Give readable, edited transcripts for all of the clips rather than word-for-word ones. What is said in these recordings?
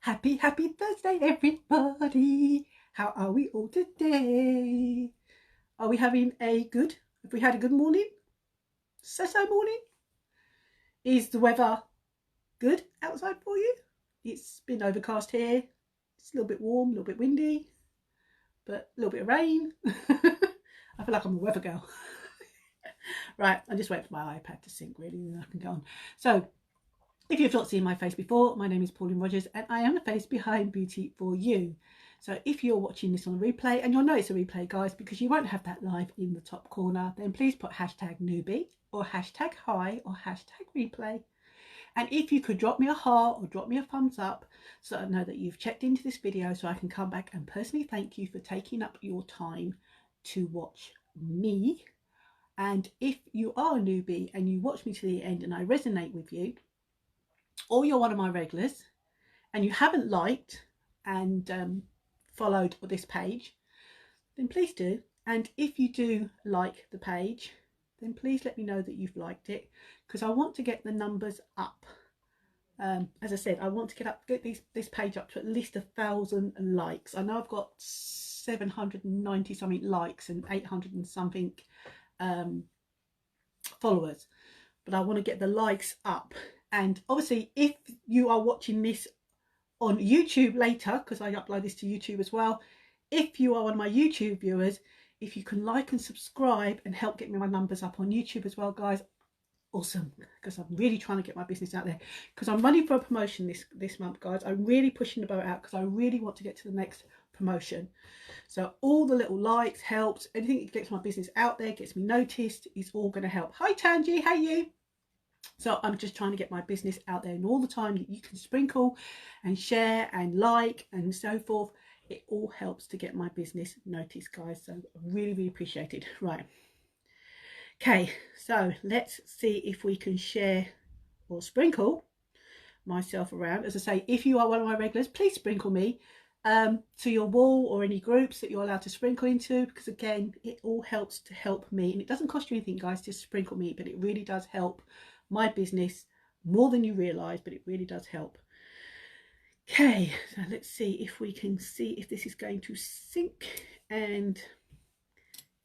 Happy Thursday, everybody. How are we all today? Are we having have we had a good morning? So morning? Is the weather good outside for you? It's been overcast here. It's a little bit warm, a little bit windy, but a little bit of rain. I feel like I'm a weather girl. Right, I'm just waiting for my iPad to sync really, and then I can go on. So, if you've not seen my face before, my name is Pauline Rogers and I am the face behind Beauty for You. So if you're watching this on a replay, and you'll know it's a replay, guys, because you won't have that live in the top corner, then please put hashtag newbie or hashtag hi or hashtag replay. And if you could drop me a heart or drop me a thumbs up so I know that you've checked into this video, so I can come back and personally thank you for taking up your time to watch me. And if you are a newbie and you watch me to the end and I resonate with you, or you're one of my regulars and you haven't liked and followed this page, then please do. And if you do like the page, then please let me know that you've liked it, because I want to get the numbers up. As I said, I want to get this page up to at least 1,000 likes. I know I've got 790 something likes and 800 and something followers, but I want to get the likes up. And obviously, if you are watching this on YouTube later, because I upload this to YouTube as well, if you are one of my YouTube viewers, if you can like and subscribe and help get me my numbers up on YouTube as well, guys, awesome, because I'm really trying to get my business out there, because I'm running for a promotion this month, guys. I'm really pushing the boat out because I really want to get to the next promotion. So all the little likes helps, anything that gets my business out there, gets me noticed, is all going to help. Hi Tanji, how are you? So I'm just trying to get my business out there, and all the time that you can sprinkle and share and like and so forth, it all helps to get my business noticed, guys. So I really appreciate it. Right, okay, so let's see if we can share or sprinkle myself around. As I say, if you are one of my regulars, please sprinkle me to your wall or any groups that you're allowed to sprinkle into, because again, it all helps to help me, and it doesn't cost you anything, guys, to sprinkle me, but it really does help my business more than you realize, but it really does help. Okay, so let's see if we can see if this is going to sync and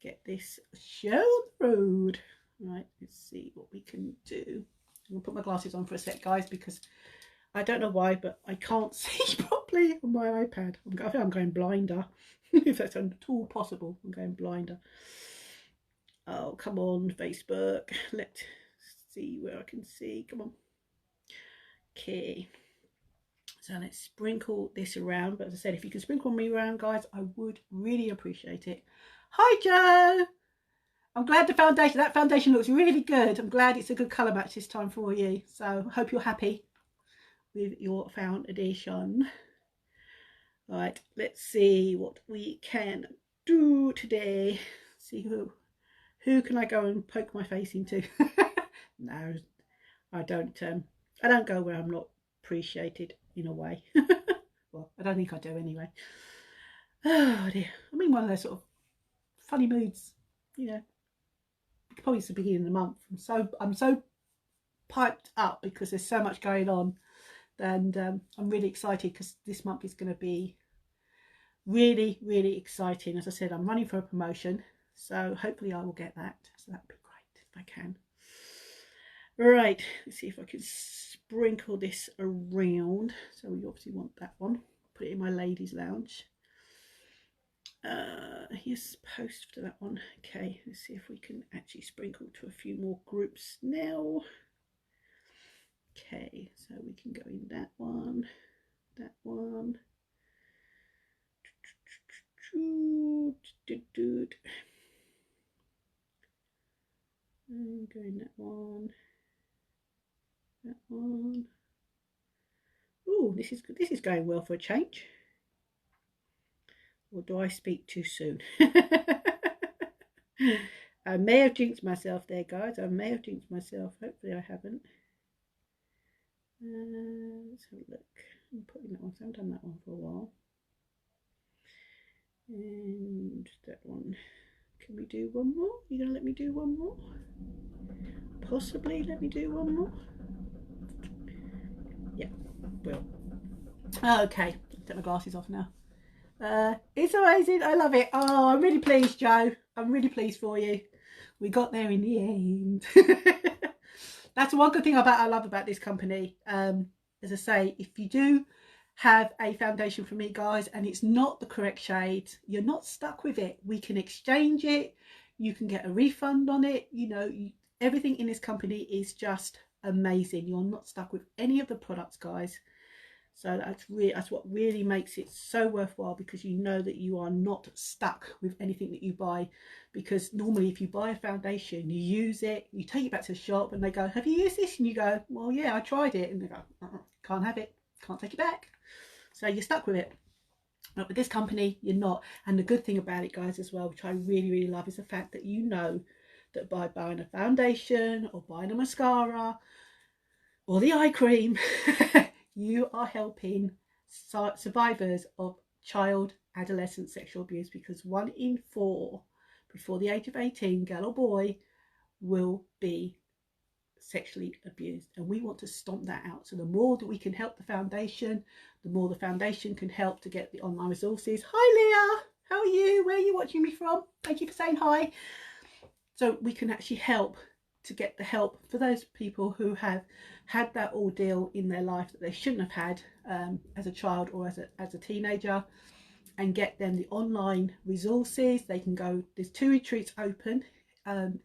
get this show on the road. Right, let's see what we can do. I'm gonna put my glasses on for a sec, guys, because I don't know why, but I can't see properly on my iPad. I think I'm going blinder. If that's at all possible, I'm going blinder. Oh, come on, Facebook. Let's see where I can see. Come on. Okay. So let's sprinkle this around. But as I said, if you can sprinkle me around, guys, I would really appreciate it. Hi, Joe. I'm glad that foundation looks really good. I'm glad it's a good colour match this time for you. So I hope you're happy with your foundation. All right, let's see what we can do today. See who can I go and poke my face into? No, I don't go where I'm not appreciated, in a way. Well, I don't think I do anyway. Oh dear, I'm in one of those sort of funny moods, you know. Probably it's the beginning of the month. I'm so piped up because there's so much going on, and I'm really excited because this month is going to be really exciting. As I said, I'm running for a promotion, so hopefully I will get that. So that'd be great if I can. Right, let's see if I can sprinkle this around. So we obviously want that one. Put it in my ladies' lounge. Here's post for that one. Okay, let's see if we can actually sprinkle to a few more groups now. Okay, so we can go in that one, and go in that one. Oh, this is going well for a change. Or do I speak too soon? I may have jinxed myself there, guys. I may have jinxed myself. Hopefully I haven't. Let's have a look. I'm putting that one. I haven't done that one for a while. And that one. Can we do one more? You gonna let me do one more? Possibly let me do one more? Yeah, well. Okay, take my glasses off now. It's amazing. I love it. Oh, I'm really pleased, Joe. I'm really pleased for you. We got there in the end. That's one good thing I love about this company. As I say, if you do have a foundation from me, guys, and it's not the correct shade, you're not stuck with it. We can exchange it. You can get a refund on it. You know, everything in this company is just amazing. You're not stuck with any of the products, guys. So that's what really makes it so worthwhile, because you know that you are not stuck with anything that you buy. Because normally if you buy a foundation, you use it, you take it back to the shop and they go, have you used this? And you go, well, yeah, I tried it. And they go, can't have it, can't take it back. So you're stuck with it. But with this company, you're not. And the good thing about it, guys, as well, which I really, really love, is the fact that you know that by buying a foundation or buying a mascara or the eye cream, you are helping survivors of child adolescent sexual abuse, because 1 in 4 before the age of 18, girl or boy, will be sexually abused, and we want to stomp that out. So the more that we can help the foundation, the more the foundation can help to get the online resources. Hi Leah, how are you? Where are you watching me from? Thank you for saying hi. So we can actually help to get the help for those people who have had that ordeal in their life that they shouldn't have had as a child or as a teenager, and get them the online resources. They can go, there's 2 retreats open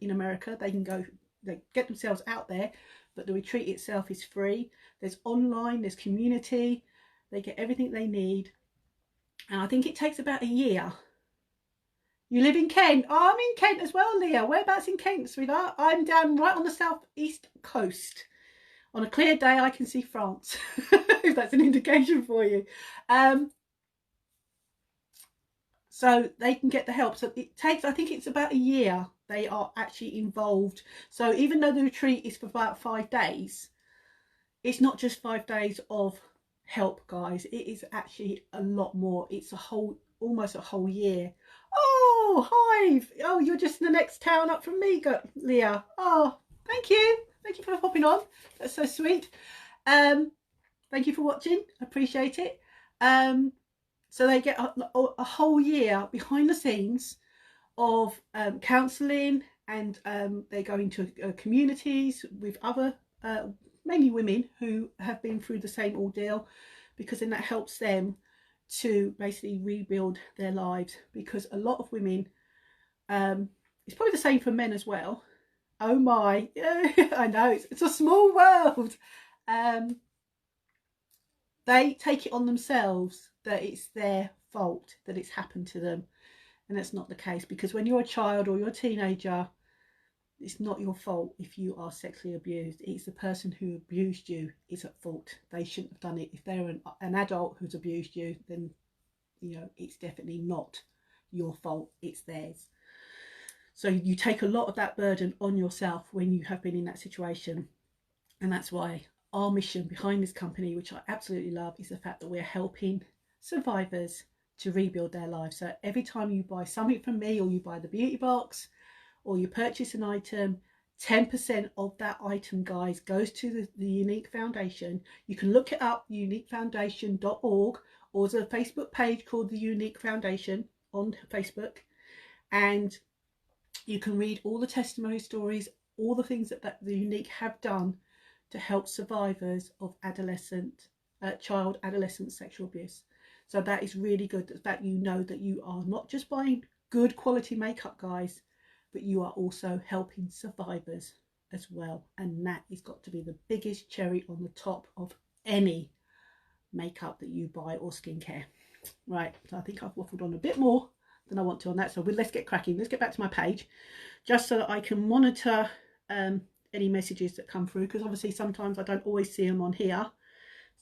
in America. They can go, they get themselves out there, but the retreat itself is free. There's online, there's community, they get everything they need. And I think it takes about a year. You live in Kent? Oh, I'm in Kent as well, Leah. Whereabouts in Kent, sweetheart? I'm down right on the southeast coast. On a clear day, I can see France, if that's an indication for you. So they can get the help. So it takes, I think it's about a year they are actually involved. So even though the retreat is for about 5 days, it's not just 5 days of help, guys. It is actually a lot more. It's almost a whole year. Oh, Hive. Oh, you're just in the next town up from me, Leah. Oh, thank you. Thank you for popping on. That's so sweet. Thank you for watching. I appreciate it. So they get a whole year behind the scenes of counselling, and they go into communities with other, mainly women, who have been through the same ordeal, because then that helps them to basically rebuild their lives. Because a lot of women, it's probably the same for men as well. Oh my, I know, it's a small world. They take it on themselves that it's their fault that it's happened to them, and that's not the case. Because when you're a child or you're a teenager, it's not your fault if you are sexually abused. It's the person who abused you is at fault. They shouldn't have done it. If they're an adult who's abused you, then you know it's definitely not your fault, it's theirs. So you take a lot of that burden on yourself when you have been in that situation. And that's why our mission behind this company, which I absolutely love, is the fact that we're helping survivors to rebuild their lives. So every time you buy something from me, or you buy the beauty box, or you purchase an item, 10% of that item, guys, goes to the Unique Foundation. You can look it up, uniquefoundation.org, or there's a Facebook page called the Unique Foundation on Facebook, and you can read all the testimony stories, all the things that the Unique have done to help survivors of child adolescent sexual abuse. So that is really good, that you know that you are not just buying good quality makeup, guys, but you are also helping survivors as well. And that has got to be the biggest cherry on the top of any makeup that you buy or skincare. Right, so I think I've waffled on a bit more than I want to on that. So let's get cracking. Let's get back to my page, just so that I can monitor any messages that come through, because obviously sometimes I don't always see them on here.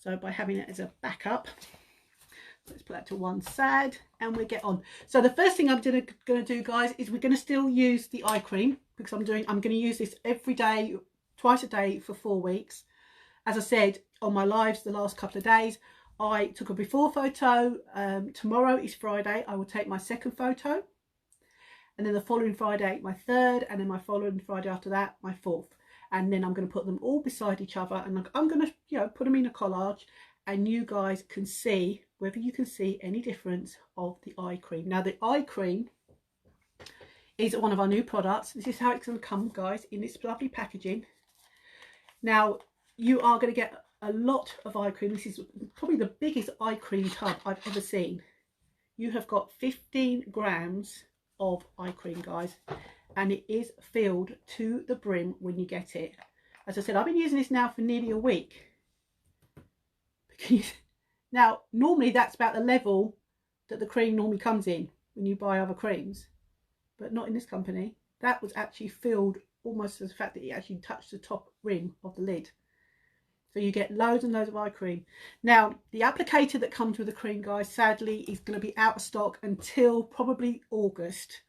So by having it as a backup, let's put that to one side and we get on. So the first thing I'm going to do, guys, is we're going to still use the eye cream, because I'm going to use this every day, twice a day for 4 weeks. As I said on my lives the last couple of days, I took a before photo. Tomorrow is Friday. I will take my second photo, and then the following Friday my third, and then my following Friday after that my fourth. And then I'm going to put them all beside each other, and I'm going to, you know, put them in a collage, and you guys can see whether you can see any difference of the eye cream. Now the eye cream is one of our new products. This is how it's going to come, guys, in this lovely packaging. Now you are going to get a lot of eye cream. This is probably the biggest eye cream tub I've ever seen. You have got 15 grams of eye cream, guys, and it is filled to the brim when you get it. As I said, I've been using this now for nearly a week. Now normally that's about the level that the cream normally comes in when you buy other creams, but not in this company. That was actually filled almost to the fact that it actually touched the top rim of the lid. So you get loads and loads of eye cream. Now the applicator that comes with the cream, guys, sadly is going to be out of stock until probably August.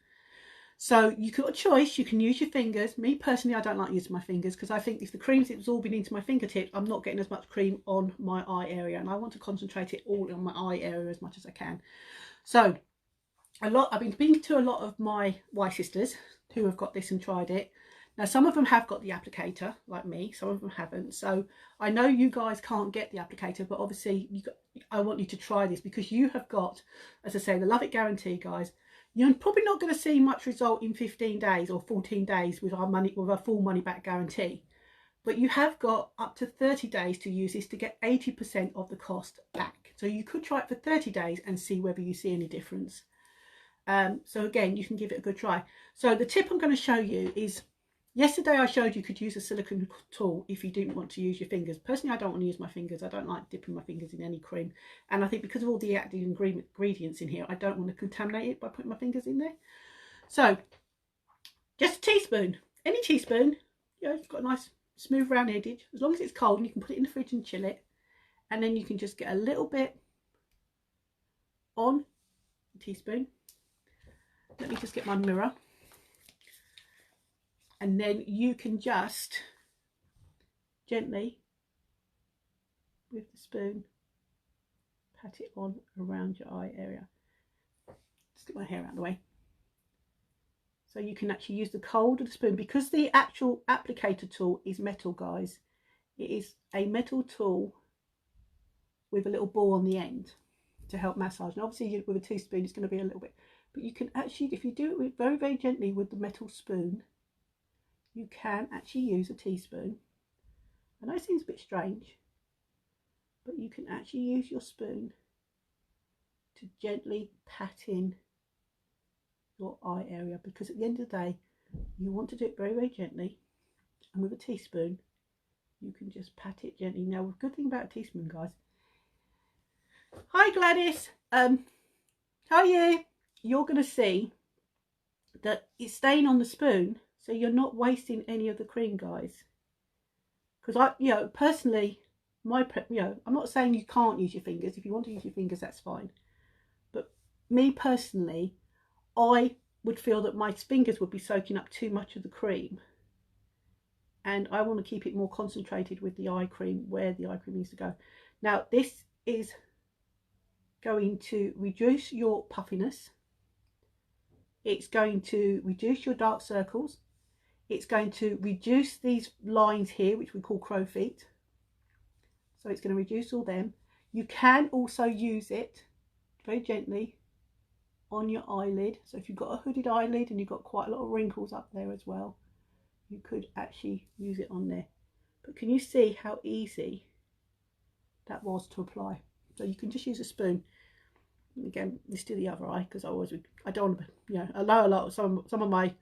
So you've got a choice. You can use your fingers. Me personally, I don't like using my fingers because I think if the cream's absorbing into my fingertips, I'm not getting as much cream on my eye area, and I want to concentrate it all on my eye area as much as I can. So I've been speaking to a lot of my Y sisters who have got this and tried it. Now some of them have got the applicator like me, some of them haven't. So I know you guys can't get the applicator, but obviously I want you to try this because you have got, as I say, the Love It guarantee, guys. You're probably not going to see much result in 15 days or 14 days with our full money back guarantee, but you have got up to 30 days to use this to get 80% of the cost back. So you could try it for 30 days and see whether you see any difference. So again, you can give it a good try. So the tip I'm going to show you is, yesterday I showed you could use a silicone tool if you didn't want to use your fingers. Personally, I don't want to use my fingers. I don't like dipping my fingers in any cream. And I think because of all the active ingredients in here, I don't want to contaminate it by putting my fingers in there. So just a teaspoon, any teaspoon, you know, it's got a nice smooth round edge. As long as it's cold, and you can put it in the fridge and chill it. And then you can just get a little bit on a teaspoon. Let me just get my mirror. And then you can just gently, with the spoon, pat it on around your eye area. Just get my hair out of the way. So you can actually use the cold of the spoon, because the actual applicator tool is metal, guys. It is a metal tool with a little ball on the end to help massage. And obviously with a teaspoon it's going to be a little bit, but you can actually, if you do it with very, very gently with the metal spoon, you can actually use a teaspoon. I know it seems a bit strange, but you can actually use your spoon to gently pat in your eye area, because at the end of the day you want to do it very, very gently, and with a teaspoon you can just pat it gently. Now the good thing about a teaspoon, guys, hi Gladys, how are you? You're going to see that it's staying on the spoon, so you're not wasting any of the cream, guys. Because personally, I'm not saying you can't use your fingers. If you want to use your fingers, that's fine. But me personally, I would feel that my fingers would be soaking up too much of the cream, and I want to keep it more concentrated with the eye cream where the eye cream needs to go. Now this is going to reduce your puffiness. It's going to reduce your dark circles. It's going to reduce these lines here, which we call crow feet. So it's going to reduce all them. You can also use it very gently on your eyelid. So if you've got a hooded eyelid and you've got quite a lot of wrinkles up there as well, you could actually use it on there. But can you see how easy that was to apply? So you can just use a spoon. Again, let's do the other eye, because I don't want to, I know a lot of some of my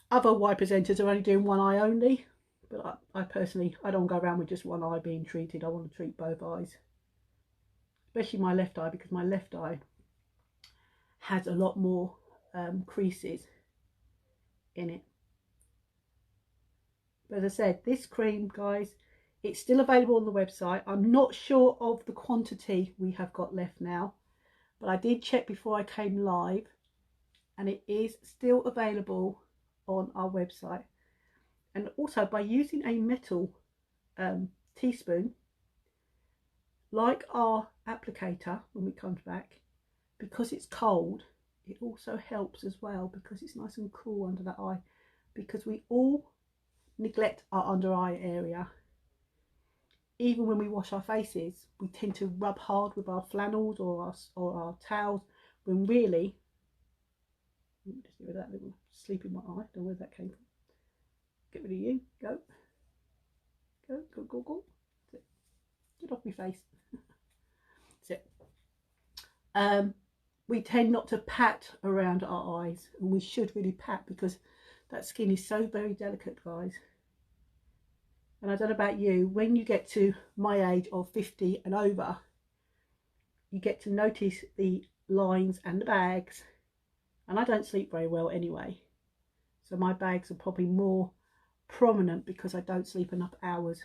other Y presenters are only doing one eye only, but I personally, I don't go around with just one eye being treated. I want to treat both eyes, especially my left eye, because my left eye has a lot more creases in it. But as I said, this cream, guys, it's still available on the website. I'm not sure of the quantity we have got left now, but I did check before I came live, and it is still available on our website. And also, by using a metal teaspoon like our applicator when it comes back, because it's cold, it also helps as well, because it's nice and cool under that eye, because we all neglect our under eye area. even when we wash our faces, we tend to rub hard with our flannels or our towels, when really, just get rid of that little sleep in my eye, don't know where that came from. Get rid of you, go. Go, go, go, go. That's it. Get off my face. That's it. We tend not to pat around our eyes, and we should really pat, because that skin is so very delicate, guys. And I don't know about you, when you get to my age of 50 and over, you get to notice the lines and the bags. And I don't sleep very well anyway, so my bags are probably more prominent because I don't sleep enough hours.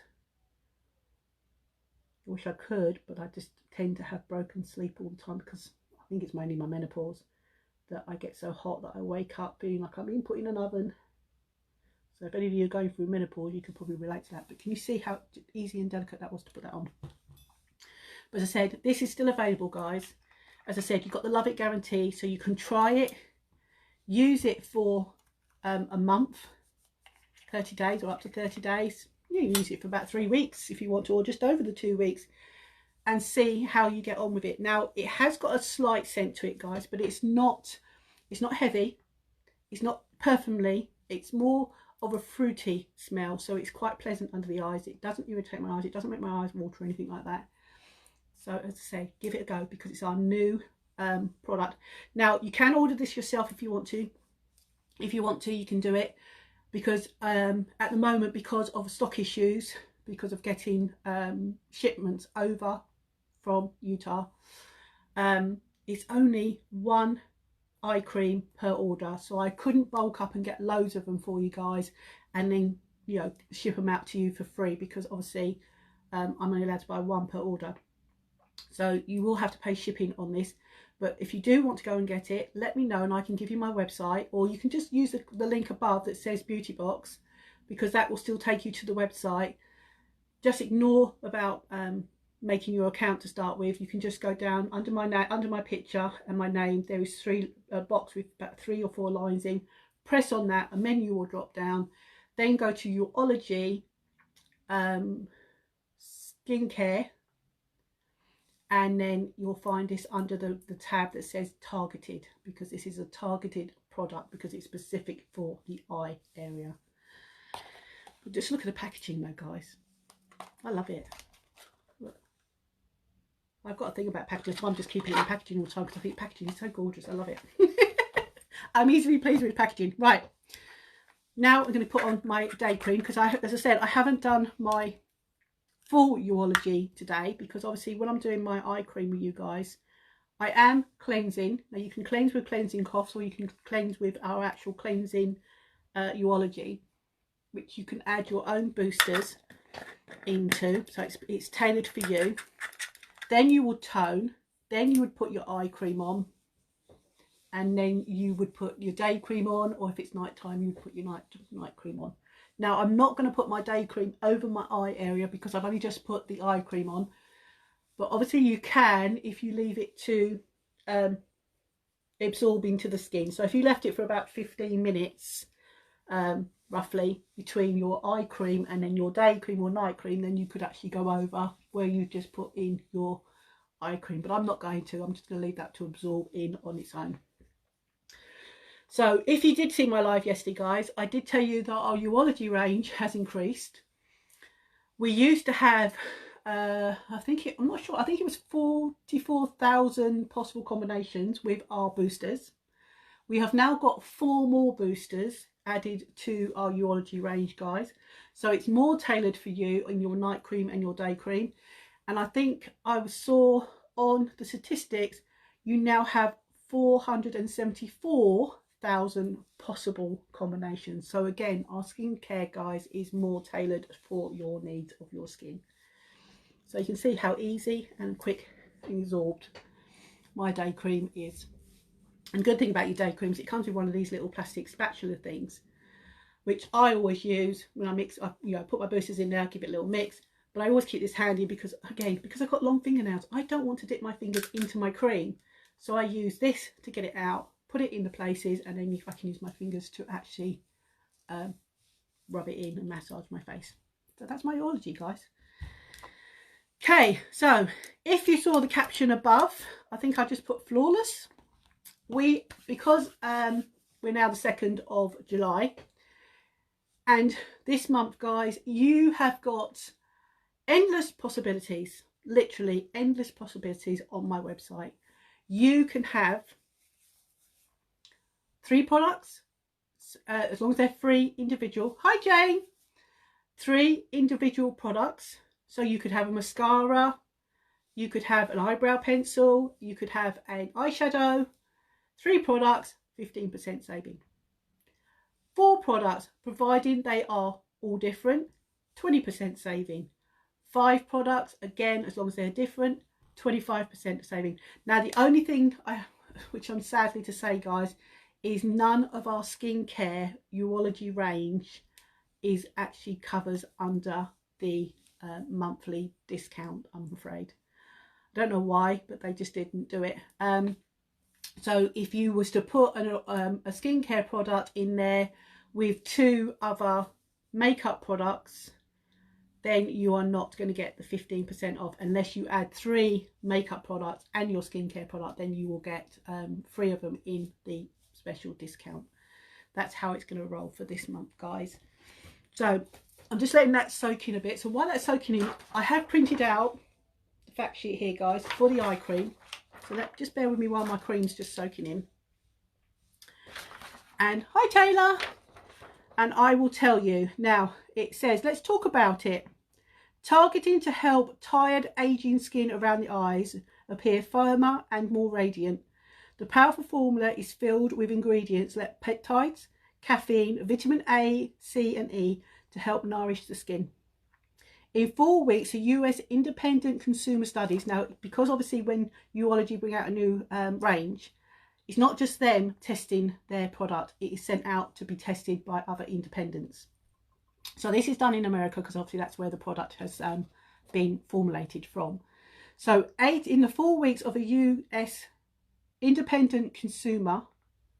I wish I could, but I just tend to have broken sleep all the time, because I think it's mainly my menopause that I get so hot that I wake up feeling like I'm being put in an oven. So if any of you are going through menopause, you can probably relate to that. But can you see how easy and delicate that was to put that on? But as I said, this is still available, guys. As I said, you've got the Love It guarantee, so you can try it, use it for a month, 30 days or up to 30 days. You can use it for about 3 weeks if you want to, or just over the 2 weeks, and see how you get on with it. Now, it has got a slight scent to it, guys, but it's not heavy, it's not perfumey, it's more of a fruity smell, so it's quite pleasant under the eyes. It doesn't irritate my eyes, it doesn't make my eyes water or anything like that. So as I say, give it a go, because it's our new product. Now, you can order this yourself if you want to. If you want to, you can do it, because at the moment, because of stock issues, because of getting shipments over from Utah, it's only one eye cream per order, so I couldn't bulk up and get loads of them for you guys and then, you know, ship them out to you for free, because obviously I'm only allowed to buy one per order. So you will have to pay shipping on this. But if you do want to go and get it, let me know and I can give you my website, or you can just use the link above that says Beauty Box, because that will still take you to the website. Just ignore about making your account to start with. You can just go down under my picture and my name. There is a box with about 3 or 4 lines in. Press on that, a menu will drop down. Then go to Urology, skincare, and then you'll find this under the tab that says targeted, because this is a targeted product, because it's specific for the eye area. But just look at the packaging though, guys. I love it. Look. I've got a thing about packaging, so I'm just keeping it in packaging all the time, because I think packaging is so gorgeous. I love it. I'm easily pleased with packaging. Right, now I'm going to put on my day cream, because as I said, I haven't done my full Urology today, because obviously when I'm doing my eye cream with you guys, I am cleansing. Now you can cleanse with cleansing cloths, or you can cleanse with our actual cleansing Urology, which you can add your own boosters into, so it's tailored for you. Then you would tone, then you would put your eye cream on, and then you would put your day cream on, or if it's night time, you would put your night cream on. Now, I'm not going to put my day cream over my eye area, because I've only just put the eye cream on. But obviously you can, if you leave it to absorb into the skin. So if you left it for about 15 minutes, roughly, between your eye cream and then your day cream or night cream, then you could actually go over where you just put in your eye cream. But I'm not going to. I'm just going to leave that to absorb in on its own. So if you did see my live yesterday, guys, I did tell you that our Urology range has increased. We used to have, I'm not sure, I think it was 44,000 possible combinations with our boosters. We have now got 4 more boosters added to our Urology range, guys. So it's more tailored for you in your night cream and your day cream. And I think I saw on the statistics, you now have 474,000 possible combinations. So again, our skincare, guys, is more tailored for your needs of your skin. So you can see how easy and quick and absorbed my day cream is. And good thing about your day creams, it comes with one of these little plastic spatula things, which I always use when I mix. I put my boosters in there, give it a little mix. But I always keep this handy, because again, because I've got long fingernails, I don't want to dip my fingers into my cream. So I use this to get it out, put it in the places, and then if I can use my fingers to actually rub it in and massage my face. So that's my Urology, guys. Okay, so if you saw the caption above, I think I just put flawless. Because we're now the 2nd of July, and this month, guys, you have got endless possibilities, literally endless possibilities on my website. You can have 3 products, as long as they're 3 individual. Hi, Jane. 3 individual products. So you could have a mascara, you could have an eyebrow pencil, you could have an eyeshadow. 3 products, 15% saving. 4 products, providing they are all different, 20% saving. 5 products, again, as long as they're different, 25% saving. Now, the only thing, which I'm sadly to say, guys, is none of our skincare urology range is actually covers under the monthly discount, I'm afraid. I don't know why, but they just didn't do it. So if you was to put a skincare product in there with 2 other makeup products, then you are not going to get the 15% off unless you add 3 makeup products and your skincare product. Then you will get 3 of them in the special discount. That's how it's going to roll for this month, guys. So I'm just letting that soak in a bit. So while that's soaking in, I have printed out the fact sheet here, guys, for the eye cream. So just bear with me while my cream's just soaking in. And hi, Taylor. And I will tell you now. It says, let's talk about it. Targeting to help tired, aging skin around the eyes appear firmer and more radiant. The powerful formula is filled with ingredients like peptides, caffeine, vitamin A, C and E to help nourish the skin. In 4 weeks, a US independent consumer studies, now because obviously when Urology bring out a new range, it's not just them testing their product, it is sent out to be tested by other independents. So this is done in America because obviously that's where the product has been formulated from. So in the 4 weeks of a US independent consumer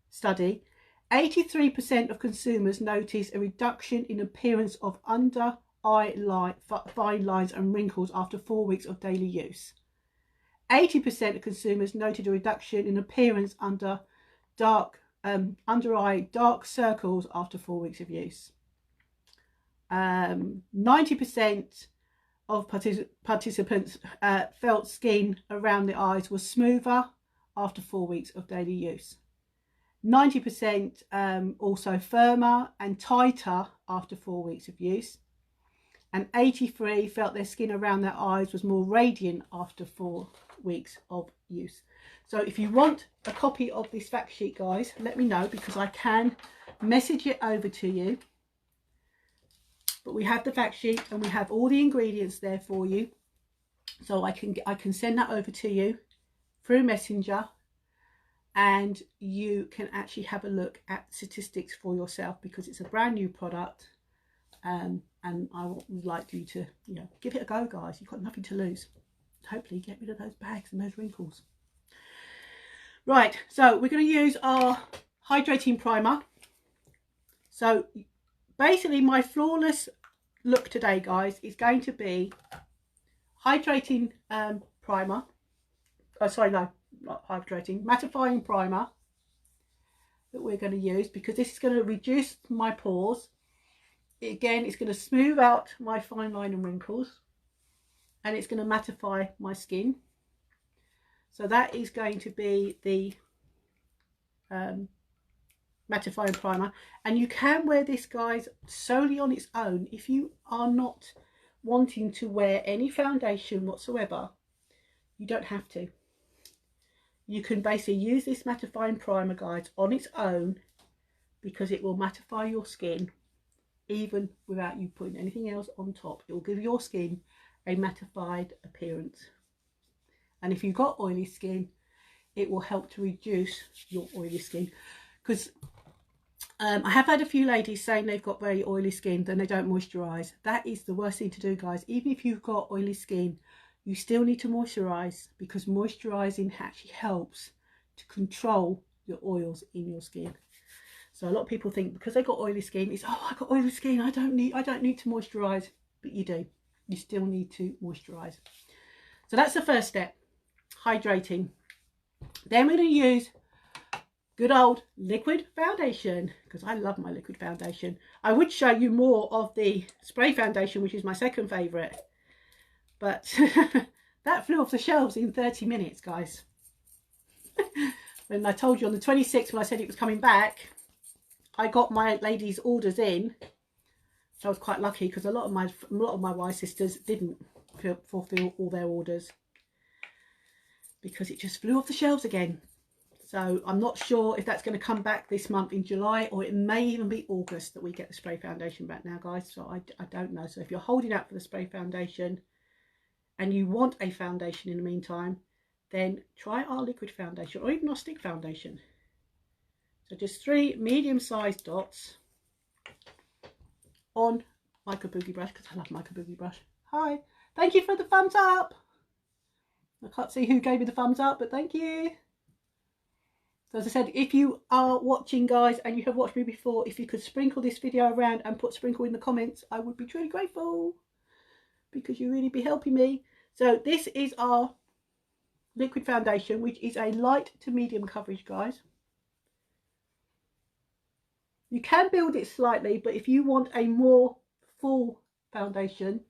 study, 83% of consumers noticed a reduction in appearance of under eye fine lines and wrinkles after 4 weeks of daily use. 80% of consumers noted a reduction in appearance under eye dark circles after 4 weeks of use. 90% of participants felt skin around the eyes was smoother after 4 weeks of daily use. 90% also firmer and tighter after 4 weeks of use. And 83% felt their skin around their eyes was more radiant after 4 weeks of use. So if you want a copy of this fact sheet, guys, let me know because I can message it over to you. But we have the fact sheet and we have all the ingredients there for you. So I can send that over to you through Messenger, and you can actually have a look at statistics for yourself because it's a brand new product. And I would like you to, give it a go, guys. You've got nothing to lose. Hopefully get rid of those bags and those wrinkles. Right, so we're going to use our hydrating primer. So basically my flawless look today, guys, is going to be hydrating primer. Oh, sorry, no, not hydrating. Mattifying primer that we're going to use because this is going to reduce my pores. Again, it's going to smooth out my fine line and wrinkles, and it's going to mattify my skin. So that is going to be the mattifying primer, and you can wear this, guys, solely on its own. If you are not wanting to wear any foundation whatsoever, you don't have to. You can basically use this mattifying primer, guys, on its own because it will mattify your skin even without you putting anything else on top. It will give your skin a mattified appearance. And if you've got oily skin, it will help to reduce your oily skin. Because I have had a few ladies saying they've got very oily skin, then they don't moisturise. That is the worst thing to do, guys. Even if you've got oily skin, you still need to moisturise because moisturising actually helps to control your oils in your skin. So a lot of people think because they got oily skin, it's, oh, I got oily skin, I don't need to moisturise, but you do. you still need to moisturize. So that's the first step, hydrating. Then we're going to use good old liquid foundation, because I love my liquid foundation. I would show you more of the spray foundation, which is my second favorite, but that flew off the shelves in 30 minutes, guys. When I told you on the 26th, when I said it was coming back, I got my ladies' orders in. So I was quite lucky, because a lot of my Y sisters didn't fulfill all their orders because it just flew off the shelves again. So I'm not sure if that's going to come back this month in July, or it may even be August that we get the spray foundation back now, guys. So I don't know. So if you're holding out for the spray foundation and you want a foundation in the meantime, then try our liquid foundation, or even our stick foundation. So just 3 medium-sized dots on my Kabuki brush, because I love my Kabuki brush. Hi, thank you for the thumbs up. I can't see who gave me the thumbs up, but thank you. So as I said, if you are watching, guys, and you have watched me before, if you could sprinkle this video around and put sprinkle in the comments, I would be truly grateful, because you really be helping me. So this is our liquid foundation, which is a light to medium coverage, guys. You can build it slightly, but if you want a more full foundation,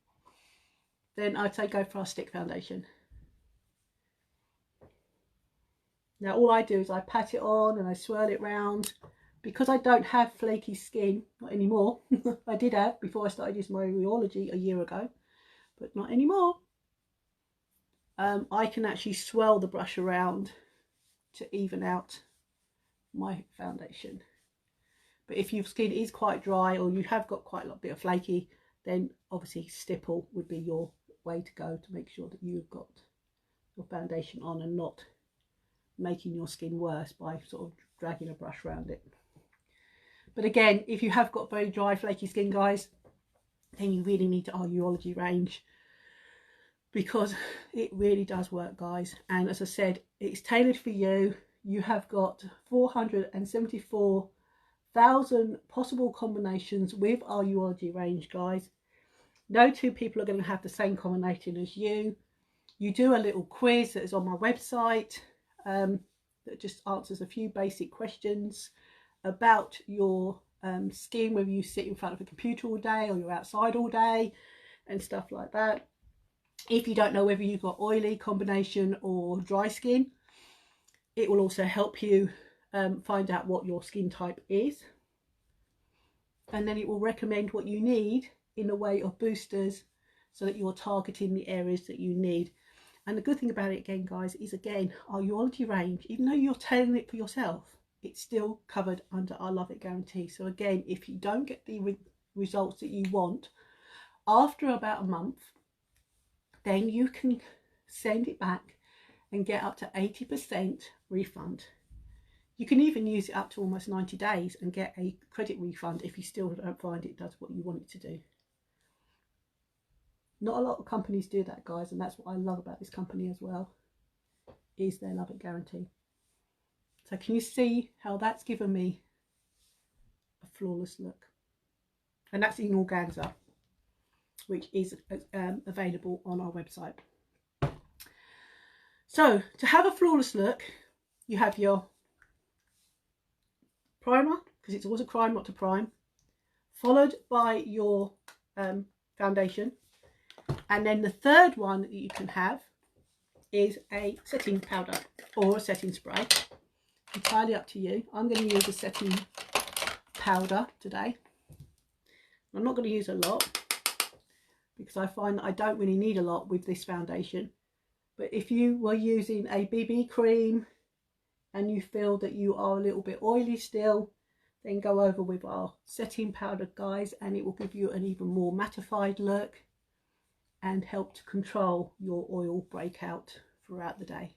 then I'd say go for our stick foundation. Now all I do is I pat it on and I swirl it round, because I don't have flaky skin, not anymore. I did have before I started using my Oilology a year ago, but not anymore. I can actually swirl the brush around to even out my foundation. But if your skin is quite dry, or you have got quite a bit of flaky, then obviously stipple would be your way to go, to make sure that you've got your foundation on and not making your skin worse by sort of dragging a brush around it. But again, if you have got very dry flaky skin, guys, then you really need our Oilology range, because it really does work, guys. And as I said, it's tailored for you. You have got 474,000 possible combinations with our Oilology range, guys. No two people are going to have the same combination as you. You do a little quiz that is on my website, that just answers a few basic questions about your skin, whether you sit in front of a computer all day or you're outside all day and stuff like that. If you don't know whether you've got oily combination or dry skin, it will also help you find out what your skin type is, and then it will recommend what you need in the way of boosters, so that you're targeting the areas that you need. And the good thing about it, again, guys, is again, our Oilology range, even though you're tailoring it for yourself, it's still covered under our Love It guarantee. So again, if you don't get the results that you want after about a month, then you can send it back and get up to 80% refund. You can even use it up to almost 90 days and get a credit refund if you still don't find it does what you want it to do. Not a lot of companies do that, guys, and that's what I love about this company as well, is their Love It guarantee. So can you see how that's given me a flawless look? And that's in organza, which is available on our website. So to have a flawless look, you have your primer, because it's always a crime not to prime, followed by your foundation, and then the third one that you can have is a setting powder or a setting spray. Entirely up to you. I'm going to use a setting powder today. I'm not going to use a lot, because I find that I don't really need a lot with this foundation. But if you were using a BB cream and you feel that you are a little bit oily still, then go over with our setting powder, guys, and it will give you an even more mattified look and help to control your oil breakout throughout the day.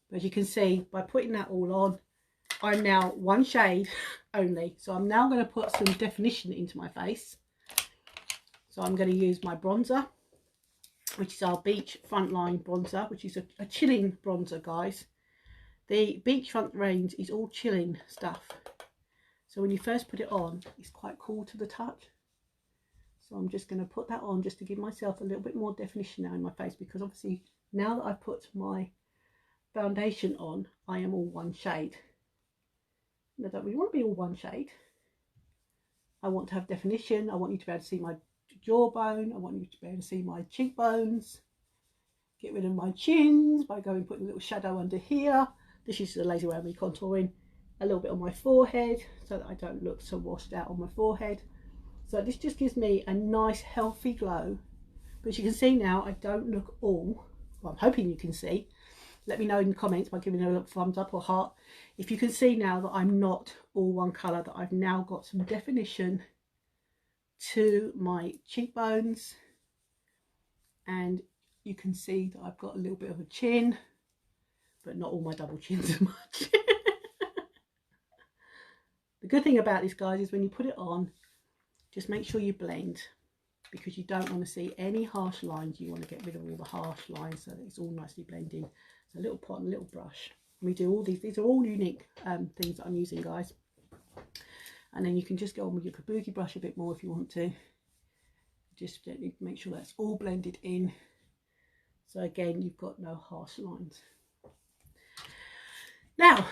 But as you can see, by putting that all on, I'm now one shade only. So I'm now going to put some definition into my face. So I'm going to use my bronzer, which is our Beach Frontline bronzer, which is a chilling bronzer, guys. The Beachfront range is all chilling stuff. So when you first put it on, it's quite cool to the touch. So I'm just going to put that on just to give myself a little bit more definition now in my face, because obviously now that I've put my foundation on, I am all one shade. And I don't really want to be all one shade. I want to have definition. I want you to be able to see my jawbone. I want you to be able to see my cheekbones. Get rid of my chins by putting a little shadow under here. This is the lazy way of me contouring. A little bit on my forehead so that I don't look so washed out on my forehead. So this just gives me a nice healthy glow. But as you can see now, I don't look all, well, I'm hoping you can see. Let me know in the comments by giving a little thumbs up or heart if you can see now that I'm not all one colour, that I've now got some definition to my cheekbones, and you can see that I've got a little bit of a chin, but not all my double chins as much. The good thing about this, guys, is when you put it on, just make sure you blend, because you don't want to see any harsh lines. You want to get rid of all the harsh lines so that it's all nicely blending. So a little pot and a little brush. We do all these are all unique things that I'm using, guys. And then you can just go on with your kabuki brush a bit more if you want to. Just gently make sure that's all blended in. So again, you've got no harsh lines. Now,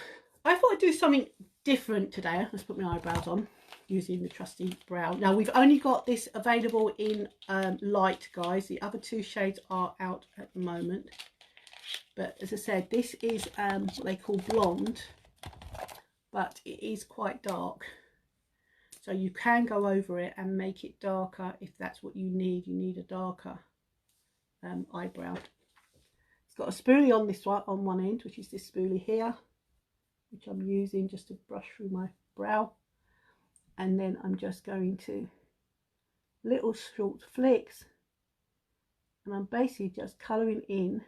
I thought I'd do something different today. Let's put my eyebrows on using the trusty brown. Now, we've only got this available in light, guys. The other two shades are out at the moment. But as I said, this is what they call blonde, but it is quite dark. So you can go over it and make it darker if that's what you need. You need a darker eyebrow. It's got a spoolie on this one, on one end, which is this spoolie here, which I'm using just to brush through my brow. And then I'm just going to little short flicks, and I'm basically just colouring in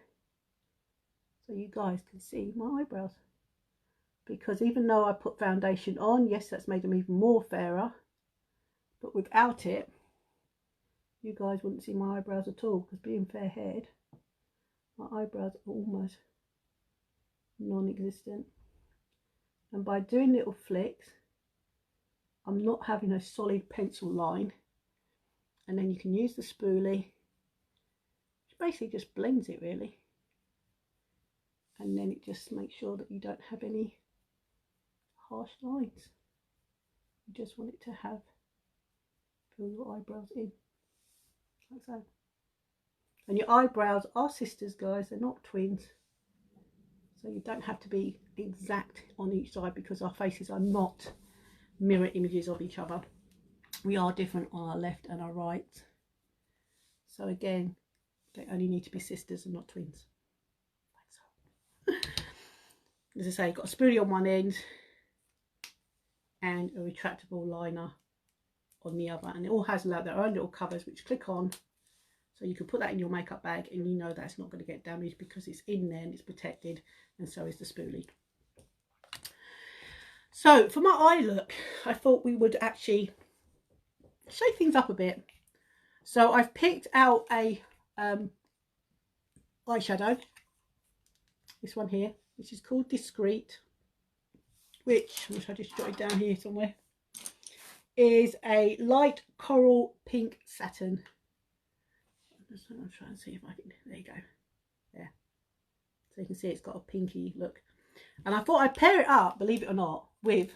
so you guys can see my eyebrows. Because even though I put foundation on, yes, that's made them even more fairer, but without it, you guys wouldn't see my eyebrows at all, because being fair haired, my eyebrows are almost non-existent. And by doing little flicks, I'm not having a solid pencil line. And then you can use the spoolie, which basically just blends it really. And then it just makes sure that you don't have any harsh lines. You just want it to have, fill your eyebrows in, like so. And your eyebrows are sisters, guys, they're not twins. So you don't have to be exact on each side, because our faces are not mirror images of each other. We are different on our left and our right. So again, they only need to be sisters and not twins. Like so. As I say, got a spoolie on one end and a retractable liner on the other, and it all has their own little covers which click on, so you can put that in your makeup bag and you know that's not going to get damaged because it's in there and it's protected, and so is the spoolie. So for my eye look, I thought we would actually shake things up a bit. So I've picked out a eyeshadow, this one here, which is called Discreet, which I just jotted down here somewhere, is a light coral pink satin. I'm trying to see if I can, there you go, there. So you can see it's got a pinky look. And I thought I'd pair it up, believe it or not, with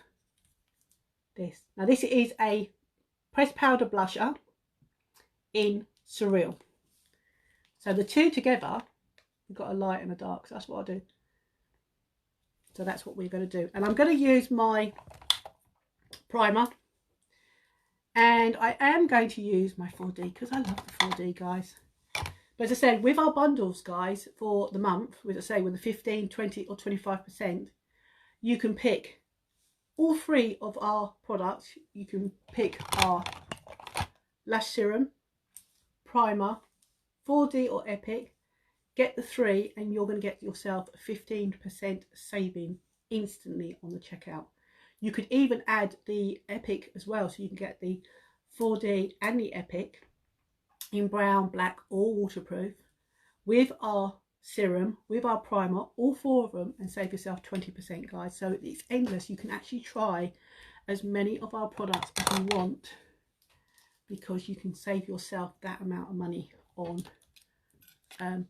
this. Now this is a pressed powder blusher in Surreal. So the two together, we've got a light and a dark, so that's what I'll do. So that's what we're going to do. And I'm going to use my primer. And I am going to use my 4D, because I love the 4D, guys. But as I said, with our bundles, guys, for the month, with I say with the 15, 20 or 25%, you can pick all three of our products. You can pick our lash serum, primer, 4D or Epic. Get the three and you're going to get yourself a 15% saving instantly on the checkout. You could even add the Epic as well, so you can get the 4D and the Epic in brown, black or waterproof, with our serum, with our primer, all four of them, and save yourself 20%, guys. So it's endless. You can actually try as many of our products as you want because you can save yourself that amount of money on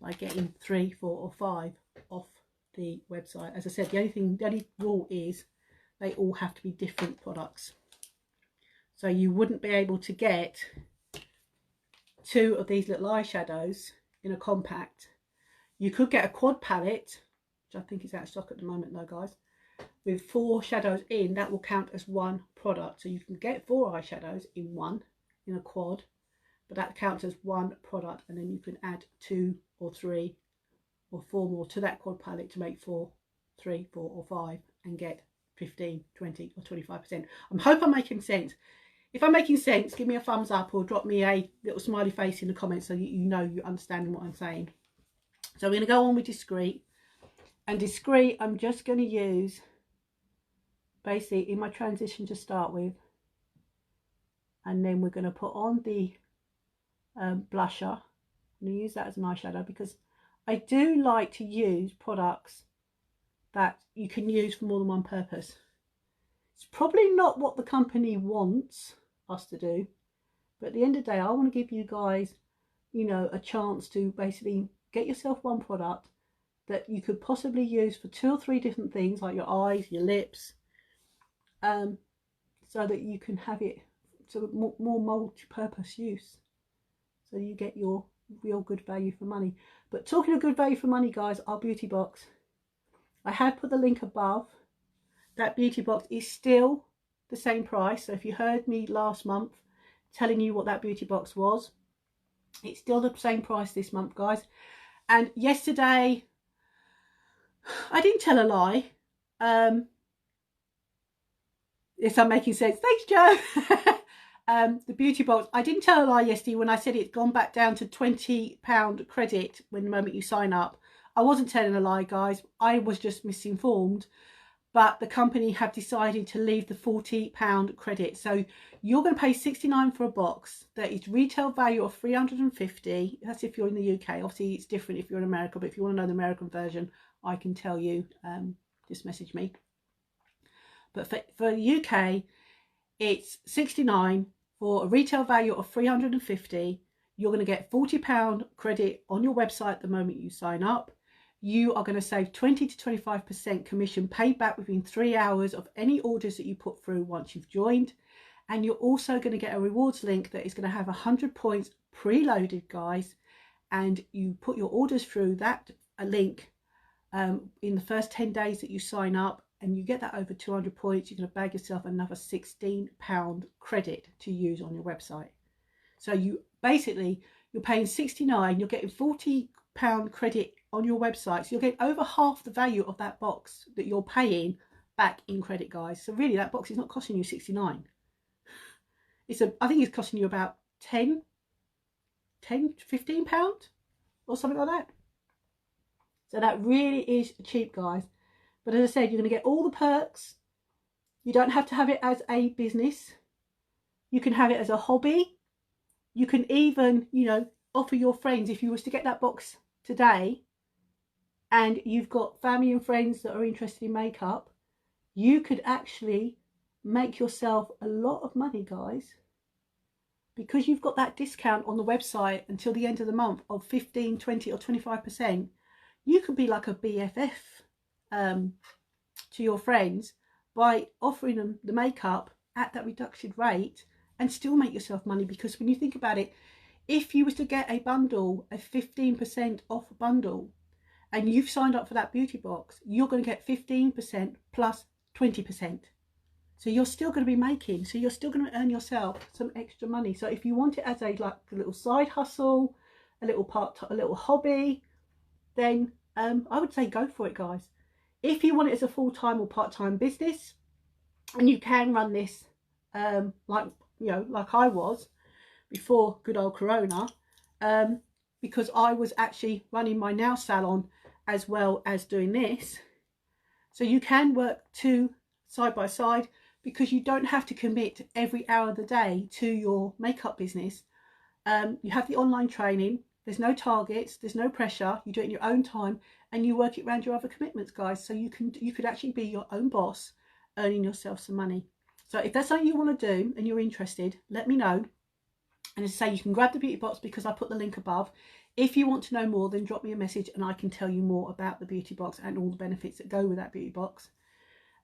by getting 3, 4 or 5 off the website. As I said, the only rule is they all have to be different products. So you wouldn't be able to get 2 of these little eyeshadows in a compact. You could get a quad palette, which I think is out of stock at the moment though, guys, with 4 shadows in. That will count as one product. So you can get 4 eyeshadows in a quad, but that counts as one product, and then you can add 2 or 3 or 4 more to that quad palette to make 3, 4 or 5 and get 15, 20 or 25%. I hope I'm making sense. If I'm making sense, give me a thumbs up or drop me a little smiley face in the comments so you know you're understanding what I'm saying. So we're going to go on with Discreet. And Discreet, I'm just going to use basically in my transition to start with. And then we're going to put on the blusher. I'm going to use that as an eyeshadow because I do like to use products that you can use for more than one purpose. It's probably not what the company wants us to do, but at the end of the day, I want to give you guys, you know, a chance to basically get yourself one product that you could possibly use for 2 or 3 different things, like your eyes, your lips, so that you can have it sort of more multi-purpose use, so you get your real good value for money. But talking of good value for money, guys, our beauty box, I have put the link above. That beauty box is still the same price. So if you heard me last month telling you what that beauty box was, it's still the same price this month, guys. And yesterday, I didn't tell a lie. Yes, I'm making sense. Thanks, Joe. The beauty box, I didn't tell a lie yesterday when I said it's gone back down to £20 credit when the moment you sign up. I wasn't telling a lie, guys. I was just misinformed. But the company have decided to leave the £40 credit. So you're going to pay £69 for a box that is retail value of £350. That's if you're in the UK. Obviously, it's different if you're in America. But if you want to know the American version, I can tell you. Just message me. But for the UK, it's £69 for a retail value of £350. You're going to get £40 credit on your website the moment you sign up. You are going to save 20 to 25% commission paid back within 3 hours of any orders that you put through once you've joined. And you're also going to get a rewards link that is going to have 100 points preloaded, guys. And you put your orders through that link in the first 10 days that you sign up, and you get that over 200 points. You're going to bag yourself another £16 credit to use on your website. So you basically, you're paying £69, you're getting £40 credit on your website, so you'll get over half the value of that box that you're paying back in credit, guys. So really, that box is not costing you £69. I think it's costing you about 10 to 15 pounds or something like that. So that really is cheap, guys. But as I said, you're going to get all the perks. You don't have to have it as a business. You can have it as a hobby. You can even, you know, offer your friends, if you was to get that box today and you've got family and friends that are interested in makeup, you could actually make yourself a lot of money, guys, because you've got that discount on the website until the end of the month of 15, 20 or 25%. You could be like a BFF to your friends by offering them the makeup at that reduced rate and still make yourself money. Because when you think about it, if you was to get a bundle, a 15% off bundle, and you've signed up for that beauty box, you're going to get 15% plus 20%. So you're still going to be making, so you're still going to earn yourself some extra money. So if you want it as a little side hustle, a little hobby, then I would say go for it, guys. If you want it as a full-time or part-time business, and you can run this like I was before good old Corona, because I was actually running my nail salon as well as doing this. So you can work 2 side by side, because you don't have to commit every hour of the day to your makeup business. You have the online training. There's no targets, there's no pressure. You do it in your own time, and you work it around your other commitments, guys. So you could actually be your own boss, earning yourself some money. So if that's something you want to do and you're interested, let me know. And as I say, you can grab the beauty box because I put the link above. If you want to know more, then drop me a message and I can tell you more about the beauty box and all the benefits that go with that beauty box.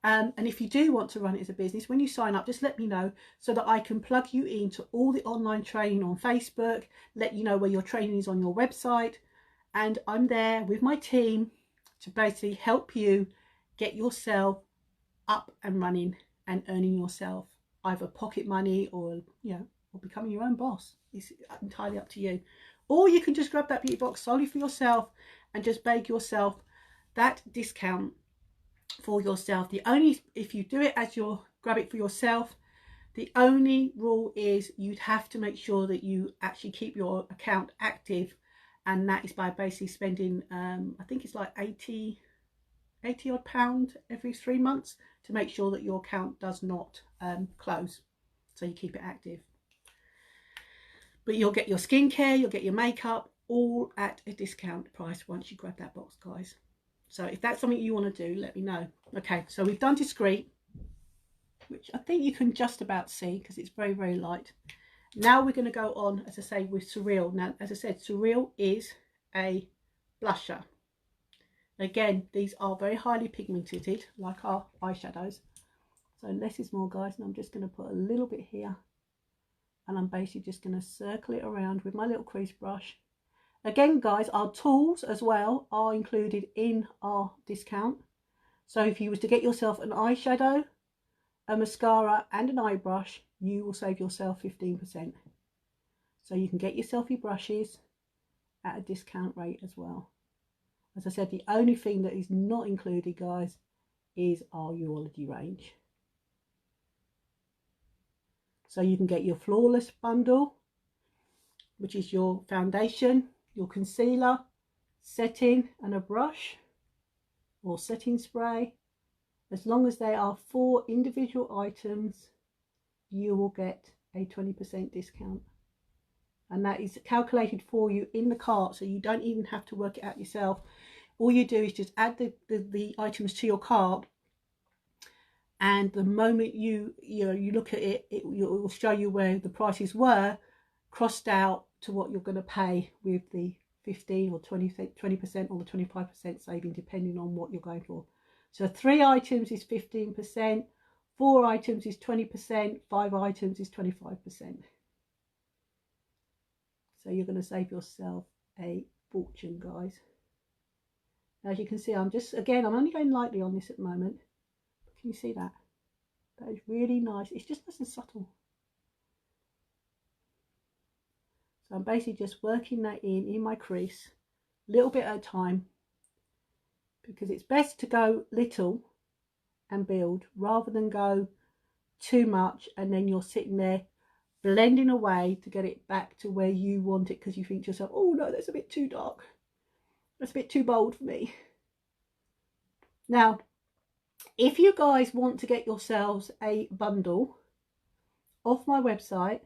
And if you do want to run it as a business, when you sign up, just let me know so that I can plug you into all the online training on Facebook, let you know where your training is on your website. And I'm there with my team to basically help you get yourself up and running and earning yourself either pocket money or, or becoming your own boss. It's entirely up to you. Or you can just grab that beauty box solely for yourself and just bag yourself that discount for yourself. If you do it as grab it for yourself, the only rule is you'd have to make sure that you actually keep your account active, and that is by basically spending I think it's like 80 odd pound every 3 months to make sure that your account does not close, so you keep it active. But you'll get your skincare, you'll get your makeup all at a discount price once you grab that box, guys. So if that's something you want to do, let me know. Okay, so we've done Discreet, which I think you can just about see because it's very, very light. Now we're going to go on, as I say, with Surreal. Now, as I said, Surreal is a blusher. Again, these are very highly pigmented, like our eyeshadows. So less is more, guys, and I'm just going to put a little bit here. And I'm basically just going to circle it around with my little crease brush. Again, guys, our tools as well are included in our discount. So if you was to get yourself an eyeshadow, a mascara and an eye brush, you will save yourself 15%. So you can get yourself your brushes at a discount rate as well. As I said, the only thing that is not included, guys, is our Urology range. So you can get your Flawless bundle, which is your foundation, your concealer, setting and a brush or setting spray. As long as they are 4 individual items, you will get a 20% discount. And that is calculated for you in the cart, so you don't even have to work it out yourself. All you do is just add the items to your cart, and the moment you look at it, it will show you where the prices were crossed out to what you're going to pay with the 15 or 20% or the 25% saving, depending on what you're going for. So 3 items is 15%, 4 items is 20%, 5 items is 25%. So you're going to save yourself a fortune, guys. Now, as you can see, I'm only going lightly on this at the moment. Can you see that? That is really nice. It's just nice and subtle. So I'm basically just working that in my crease, a little bit at a time, because it's best to go little and build rather than go too much and then you're sitting there blending away to get it back to where you want it, because you think to yourself, oh no, that's a bit too dark, that's a bit too bold for me. Now, if you guys want to get yourselves a bundle off my website,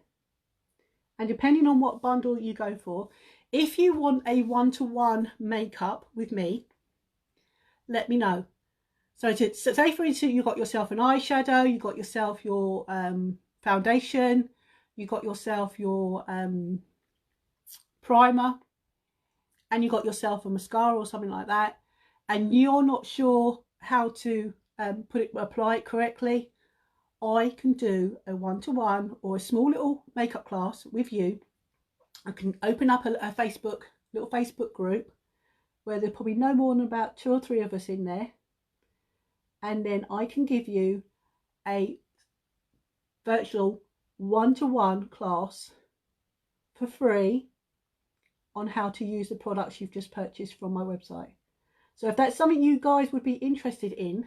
and depending on what bundle you go for, if you want a one-to-one makeup with me, let me know. So say for instance, you got yourself an eyeshadow, you got yourself your foundation, you got yourself your primer, and you got yourself a mascara or something like that, and you're not sure how to apply it correctly, I can do a one-to-one or a small little makeup class with you. I can open up a little Facebook group where there's probably no more than about 2 or 3 of us in there, and then I can give you a virtual one-to-one class for free on how to use the products you've just purchased from my website. So if that's something you guys would be interested in,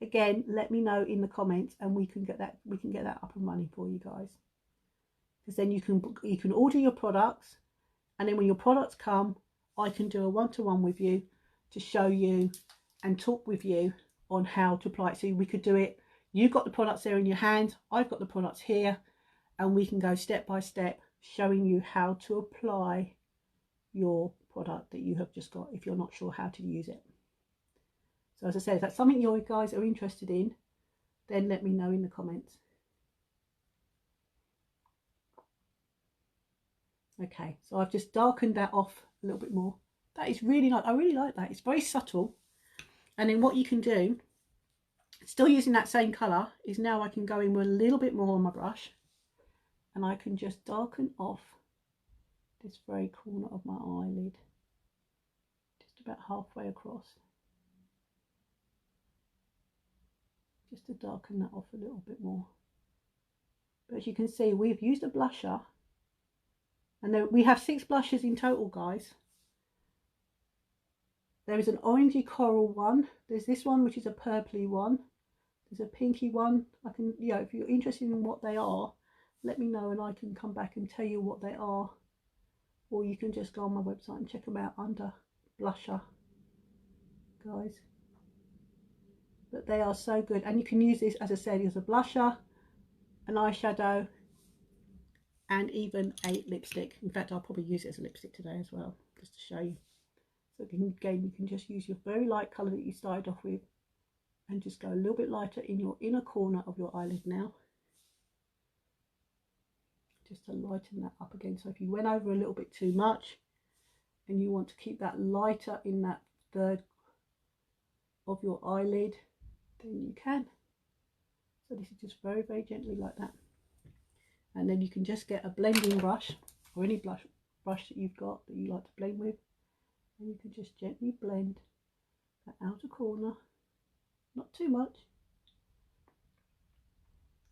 again, let me know in the comments and we can get that up and running for you guys. Because then you can order your products, and then when your products come, I can do a one-to-one with you to show you and talk with you on how to apply it. So we could do it, you've got the products there in your hand, I've got the products here, and we can go step by step showing you how to apply your product that you have just got if you're not sure how to use it. So as I said, if that's something you guys are interested in, then let me know in the comments. Okay, so I've just darkened that off a little bit more. That is really nice. I really like that. It's very subtle. And then what you can do, still using that same colour, is now I can go in with a little bit more on my brush, and I can just darken off this very corner of my eyelid, just about halfway across, just to darken that off a little bit more. But as you can see, we've used a blusher, and then we have 6 blushes in total, guys. There is an orangey coral one, there's this one which is a purpley one, there's a pinky one. I can, you know, if you're interested in what they are, let me know and I can come back and tell you what they are, or you can just go on my website and check them out under blusher, guys. But they are so good, and you can use this, as I said, as a blusher, an eyeshadow, and even a lipstick. In fact, I'll probably use it as a lipstick today as well, just to show you. So again, you can just use your very light colour that you started off with and just go a little bit lighter in your inner corner of your eyelid now, just to lighten that up again. So if you went over a little bit too much and you want to keep that lighter in that third of your eyelid, then you can. So this is just very, very gently like that. And then you can just get a blending brush, or any brush that you've got that you like to blend with, and you can just gently blend that outer corner, not too much,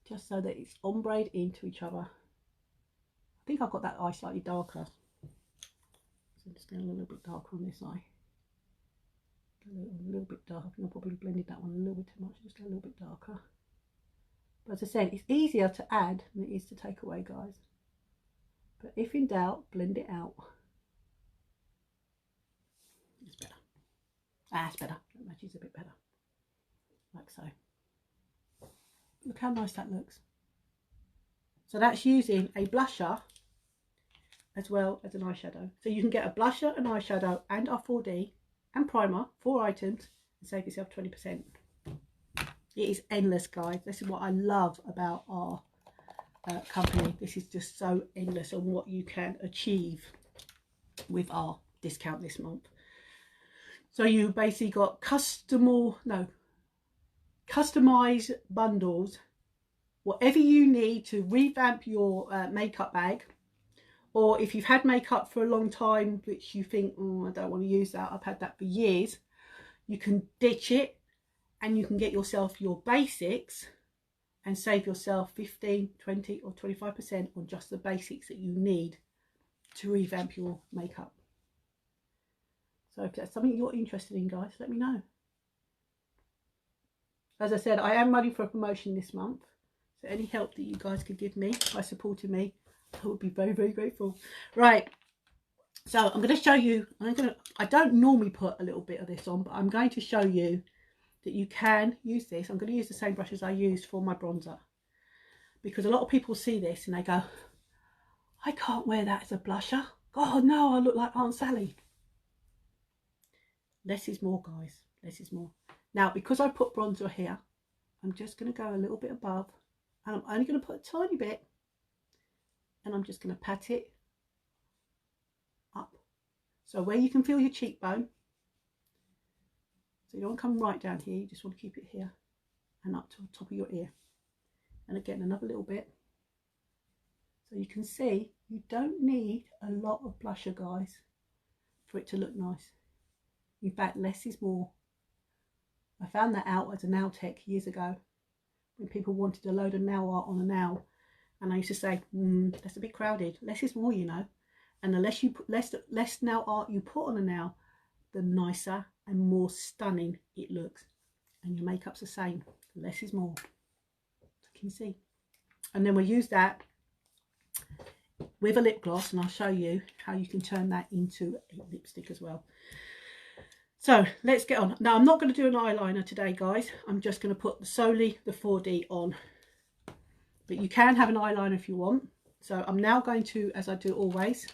just so that it's ombreed into each other. I think I've got that eye slightly darker, so just go a little bit darker on this eye. A little bit darker. I think I probably blended that one a little bit too much. Just go a little bit darker. But as I said, it's easier to add than it is to take away, guys. But if in doubt, blend it out. It's better. Ah, it's better. That matches a bit better. Like so. Look how nice that looks. So that's using a blusher as well as an eyeshadow. So you can get a blusher, an eyeshadow, and our 4D and primer, 4 items, and save yourself 20%. It is endless, guys. This is what I love about our company. This is just so endless on what you can achieve with our discount this month. So you basically got customized bundles, whatever you need to revamp your makeup bag, or if you've had makeup for a long time which you think, oh, I don't want to use that, I've had that for years, you can ditch it and you can get yourself your basics and save yourself 15, 20 or 25% on just the basics that you need to revamp your makeup. So if that's something you're interested in, guys, let me know. As I said, I am running for a promotion this month, so any help that you guys could give me by supporting me, I would be very, very grateful. Right, so I'm going to show you, I don't normally put a little bit of this on, but I'm going to show you that you can use this. I'm going to use the same brush as I used for my bronzer, because a lot of people see this and they go, I can't wear that as a blusher. God, no, I look like Aunt Sally. Less is more, guys. Less is more. Now, because I put bronzer here, I'm just going to go a little bit above, and I'm only going to put a tiny bit, and I'm just going to pat it up. So where you can feel your cheekbone, so you don't want to come right down here, you just want to keep it here and up to the top of your ear. And again, another little bit. So you can see you don't need a lot of blusher, guys, for it to look nice. In fact, less is more. I found that out as a nail tech years ago, when people wanted a load of nail art on a nail, and I used to say, that's a bit crowded. Less is more, you know. And the less you put, less nail art you put on a nail, the nicer and more stunning it looks. And your makeup's the same. Less is more. So you can see. And then we'll use that with a lip gloss, and I'll show you how you can turn that into a lipstick as well. So let's get on. Now, I'm not going to do an eyeliner today, guys. I'm just going to put solely the 4D on. But you can have an eyeliner if you want. So I'm now going to, as I do always,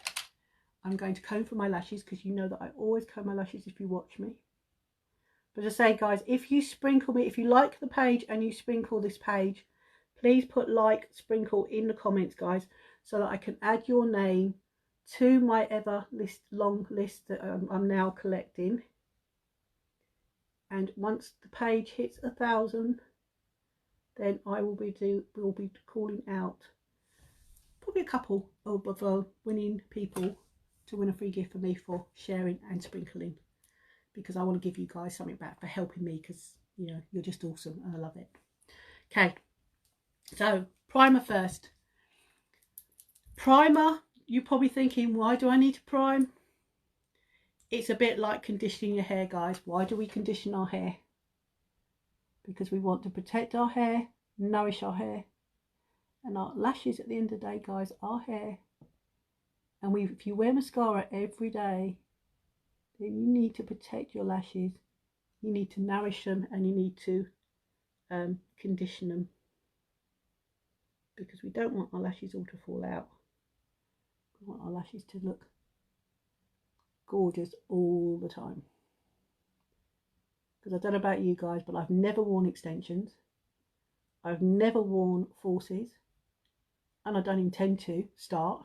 I'm going to comb for my lashes, because you know that I always comb my lashes if you watch me. But as I say, guys, if you sprinkle me, if you like the page and you sprinkle this page, please put like, sprinkle in the comments, guys, so that I can add your name to my ever long list that I'm now collecting. And once the page hits 1,000, then I will be calling out probably a couple of winning people to win a free gift for me for sharing and sprinkling, because I want to give you guys something back for helping me, because you know you're just awesome and I love it. Okay, so primer first. Primer, you're probably thinking, why do I need to prime? It's a bit like conditioning your hair, guys. Why do we condition our hair? Because we want to protect our hair, nourish our hair, and our lashes at the end of the day, guys, our hair. And if you wear mascara every day, then you need to protect your lashes. You need to nourish them, and you need to condition them, because we don't want our lashes all to fall out. We want our lashes to look gorgeous all the time. Because I don't know about you guys, but I've never worn extensions. I've never worn falsies, and I don't intend to start,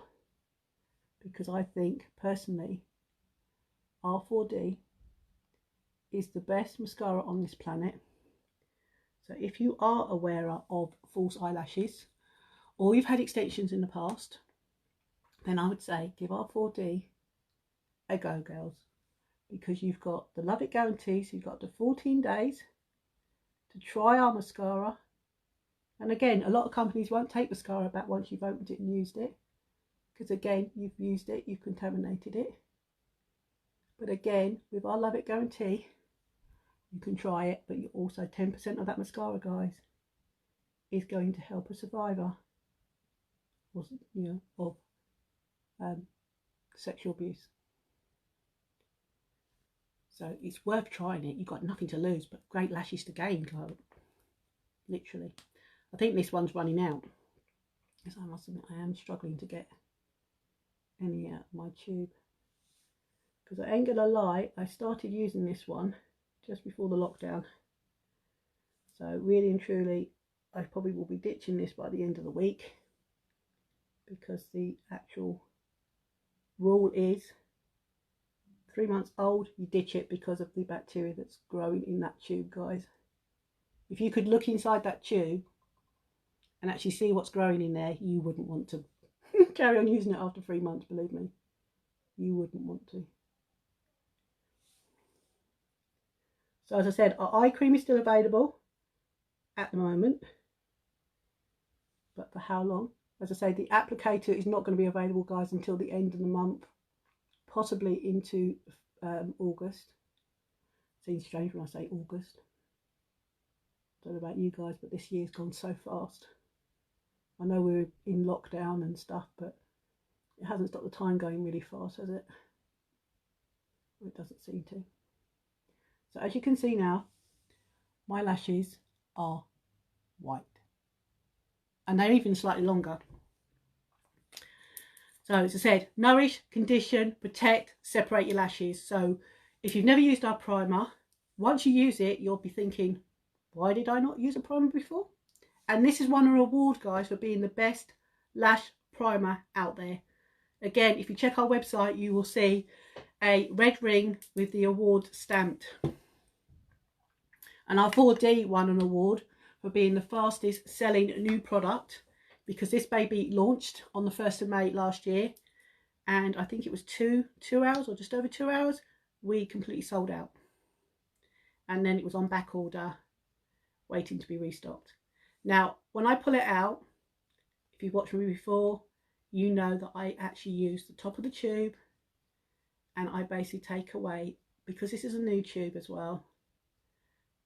because I think personally R4D is the best mascara on this planet. So if you are aware of false eyelashes, or you've had extensions in the past, then I would say give R4D a go, girls, because you've got the Love It guarantee. So you've got the 14 days to try our mascara. And again, a lot of companies won't take mascara back once you've opened it and used it, because again, you've used it, you've contaminated it. But again, with our Love It guarantee, you can try it, but you also 10% of that mascara, guys, is going to help a survivor, or you know, of sexual abuse. So it's worth trying it. You've got nothing to lose, but great lashes to gain, guys. Literally. I think this one's running out, because I must admit I am struggling to get any out of my tube. Because I ain't gonna lie, I started using this one just before the lockdown. So really and truly, I probably will be ditching this by the end of the week, because the actual rule is 3 months old, you ditch it because of the bacteria that's growing in that tube, guys. If you could look inside that tube and actually see what's growing in there, you wouldn't want to carry on using it after 3 months, believe me. You wouldn't want to. So as I said, our eye cream is still available at the moment. But for how long? As I say, the applicator is not going to be available, guys, until the end of the month. Possibly into August. Seems strange when I say August. I don't know about you guys, but this year's gone so fast. I know we're in lockdown and stuff, but it hasn't stopped the time going really fast, has it? Well, it doesn't seem to. So as you can see now, my lashes are white. And they're even slightly longer. So as I said, nourish, condition, protect, separate your lashes. So if you've never used our primer, once you use it, you'll be thinking, why did I not use a primer before? And this is one award, guys, for being the best lash primer out there. Again, if you check our website, you will see a red ring with the award stamped. And our 4D won an award for being the fastest selling new product, because this baby launched on the 1st of May last year, and I think it was two hours or just over 2 hours, we completely sold out. And then it was on back order, waiting to be restocked. Now, when I pull it out, if you've watched me before, you know that I actually use the top of the tube, and I basically take away, because this is a new tube as well,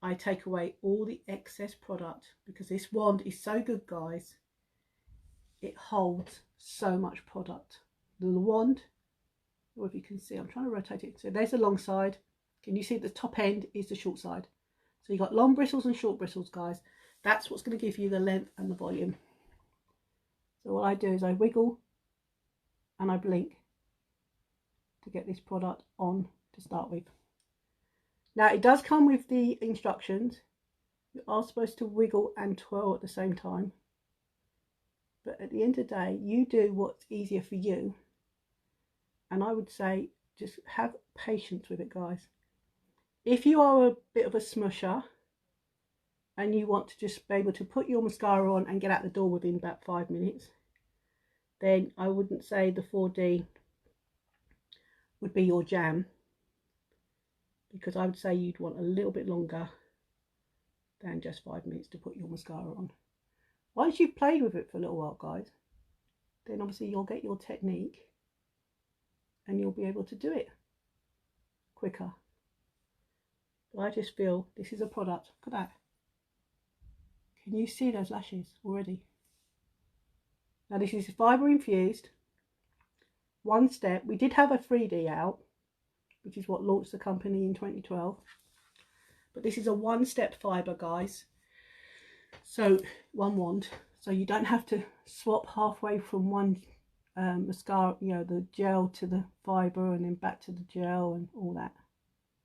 I take away all the excess product, because this wand is so good, guys. It holds so much product. The wand, or if you can see, I'm trying to rotate it. So there's the long side. Can you see the top end is the short side? So you've got long bristles and short bristles, guys. That's what's going to give you the length and the volume. So what I do is I wiggle and I blink to get this product on to start with. Now it does come with the instructions. You are supposed to wiggle and twirl at the same time. But at the end of the day, you do what's easier for you. And I would say just have patience with it, guys. If you are a bit of a smusher and you want to just be able to put your mascara on and get out the door within about 5 minutes, then I wouldn't say the 4D would be your jam, because I would say you'd want a little bit longer than just 5 minutes to put your mascara on. Once you've played with it for a little while, guys, then obviously you'll get your technique and you'll be able to do it quicker. But I just feel this is a product. Look at that. Can you see those lashes already? Now this is fibre infused, one step. We did have a 3D out, which is what launched the company in 2012. But this is a one-step fibre, guys. So one wand. So you don't have to swap halfway from one mascara, you know, the gel to the fibre and then back to the gel and all that.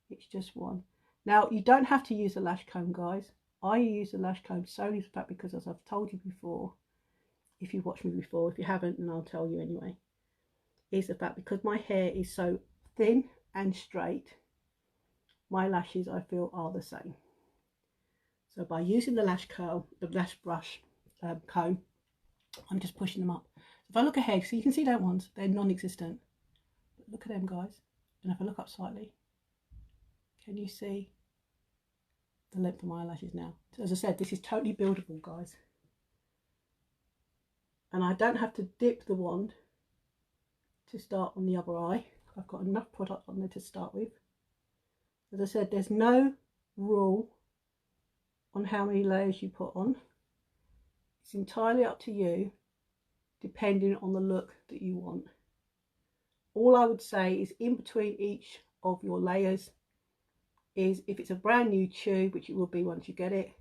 It's just one. Now you don't have to use a lash comb, guys. I use a lash comb solely for that, because as I've told you before, if you've watched me before, if you haven't, then I'll tell you anyway, is the fact because my hair is so thin and straight, my lashes I feel are the same. So by using the lash curl, the lash brush comb, I'm just pushing them up. If I look ahead, so you can see that ones, they're non-existent. But look at them, guys. And if I look up slightly, can you see the length of my eyelashes now? So as I said, this is totally buildable, guys. And I don't have to dip the wand to start on the other eye. I've got enough product on there to start with. As I said, there's no rule on how many layers you put on. It's entirely up to you, depending on the look that you want. All I would say is in between each of your layers is, if it's a brand new tube, which it will be once you get it,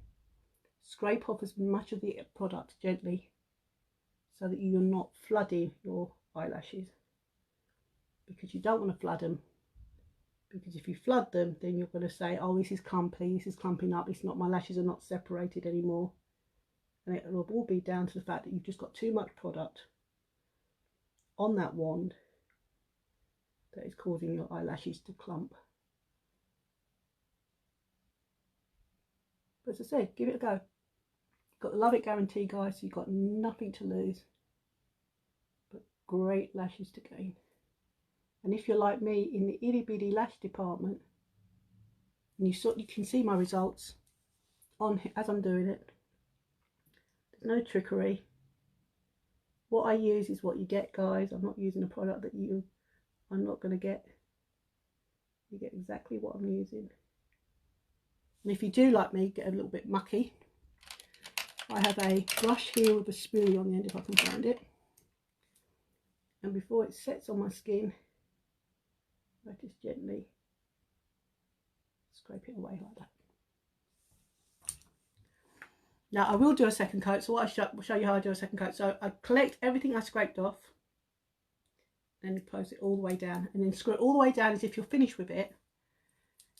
scrape off as much of the product gently so that you're not flooding your eyelashes, because you don't want to flood them. Because if you flood them, then you're going to say, oh, this is clumpy, this is clumping up, it's not, my lashes are not separated anymore. And it will all be down to the fact that you've just got too much product on that wand that is causing your eyelashes to clump. But as I said, give it a go. You've got the Love It guarantee, guys, so you've got nothing to lose, but great lashes to gain. And if you're like me in the itty bitty lash department, and you can see my results on as I'm doing it, there's no trickery. What I use is what you get, guys. I'm not using a product that I'm not going to get. You get exactly what I'm using. And if you do, like me, get a little bit mucky, I have a brush here with a spoolie on the end if I can find it. And before it sets on my skin, I just gently scrape it away like that. Now I will do a second coat, so what I'll show you how I do a second coat. So I collect everything I scraped off, then close it all the way down, and then screw it all the way down as if you're finished with it,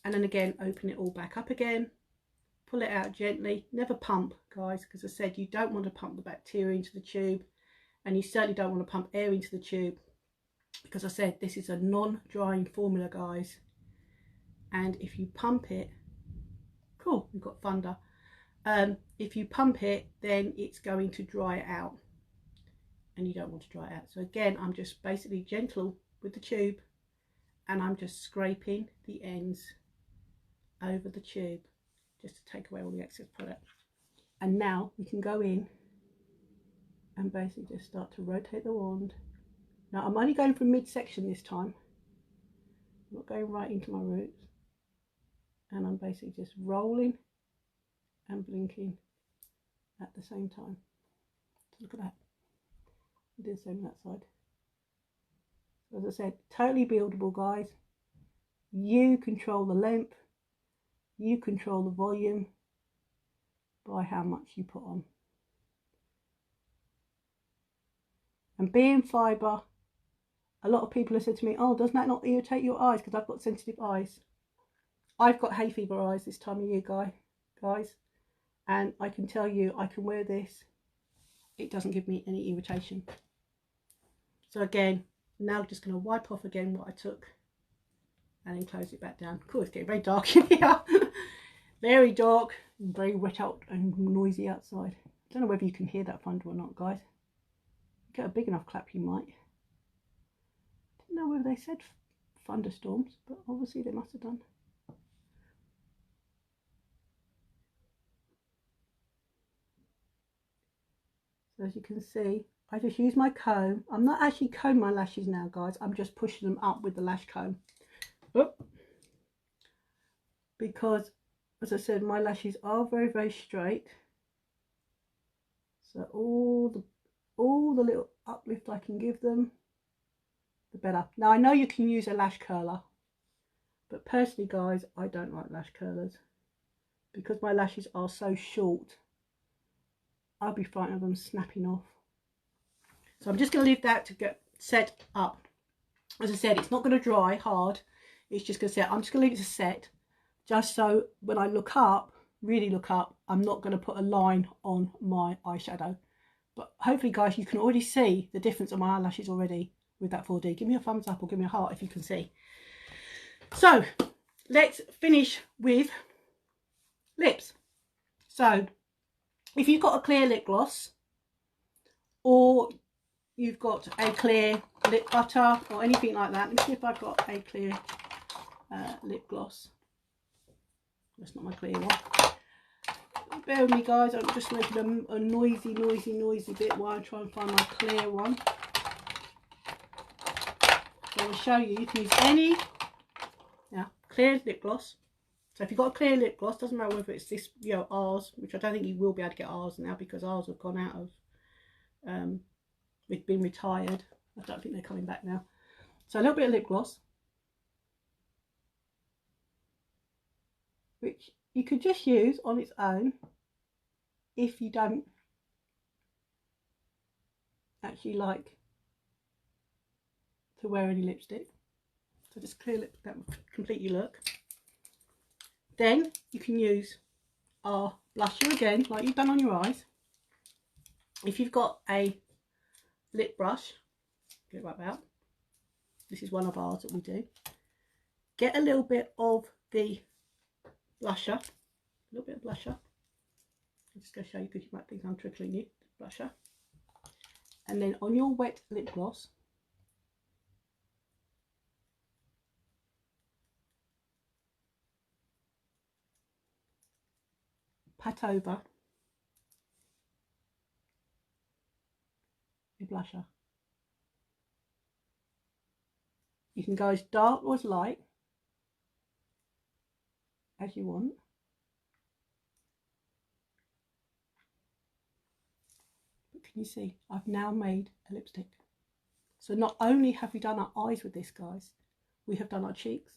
and then again open it all back up again, pull it out gently. Never pump, guys, because I said you don't want to pump the bacteria into the tube, and you certainly don't want to pump air into the tube, because I said this is a non-drying formula, guys, and if you pump it, cool, we've got thunder. If you pump it, then it's going to dry it out, and you don't want to dry it out. So again, I'm just basically gentle with the tube, and I'm just scraping the ends over the tube just to take away all the excess product. And now we can go in and basically just start to rotate the wand. Now I'm only going from midsection this time, I'm not going right into my roots, and I'm basically just rolling and blinking at the same time. So look at that. Do the same on that side. So as I said, totally buildable, guys. You control the length, you control the volume by how much you put on. And being fibre, a lot of people have said to me, oh, doesn't that not irritate your eyes? Because I've got sensitive eyes. I've got hay fever eyes this time of year, guys. And I can tell you, I can wear this. It doesn't give me any irritation. So again, Now I'm just going to wipe off again what I took and then close it back down. Cool, it's getting very dark in here. Very dark and very wet out and noisy outside. I don't know whether you can hear that thunder or not, guys. Get a big enough clap, you might. Didn't know whether they said thunderstorms, but obviously they must have done. So as you can see, I just use my comb. I'm not actually combing my lashes now, guys. I'm just pushing them up with the lash comb. Oop. Because, as I said, my lashes are very, very straight. So all the little uplift I can give them, the better. Now I know you can use a lash curler, but personally, guys, I don't like lash curlers because my lashes are so short. I'll be frightened of them snapping off. So I'm just going to leave that to get set up. As I said, it's not going to dry hard. It's just going to set. I'm just going to leave it to set, just so when I look up, really look up, I'm not going to put a line on my eyeshadow. But hopefully, guys, you can already see the difference on my eyelashes already with that 4D. Give me a thumbs up or give me a heart if you can see. So let's finish with lips. So if you've got a clear lip gloss, or you've got a clear lip butter or anything like that. Let me see if I've got a clear lip gloss. That's not my clear one. Bear with me, guys. I'm just making a noisy bit while I try and find my clear one. So I'll show you. You can use any clear lip gloss. So if you've got a clear lip gloss, doesn't matter whether it's this, ours, which I don't think you will be able to get ours now because ours have gone out of, we've been retired. I don't think they're coming back now. So a little bit of lip gloss, which you could just use on its own if you don't actually like to wear any lipstick. So just clear lip, that will complete your look. Then you can use our blusher again, like you've done on your eyes. If you've got a lip brush, get it right out. This is one of ours that we do. Get a little bit of the blusher, a little bit of blusher. I'm just going to show you because you might think I'm trickling you. Blusher. And then on your wet lip gloss, pat over your blusher. You can go as dark or as light as you want. But can you see, I've now made a lipstick. So not only have we done our eyes with this, guys, we have done our cheeks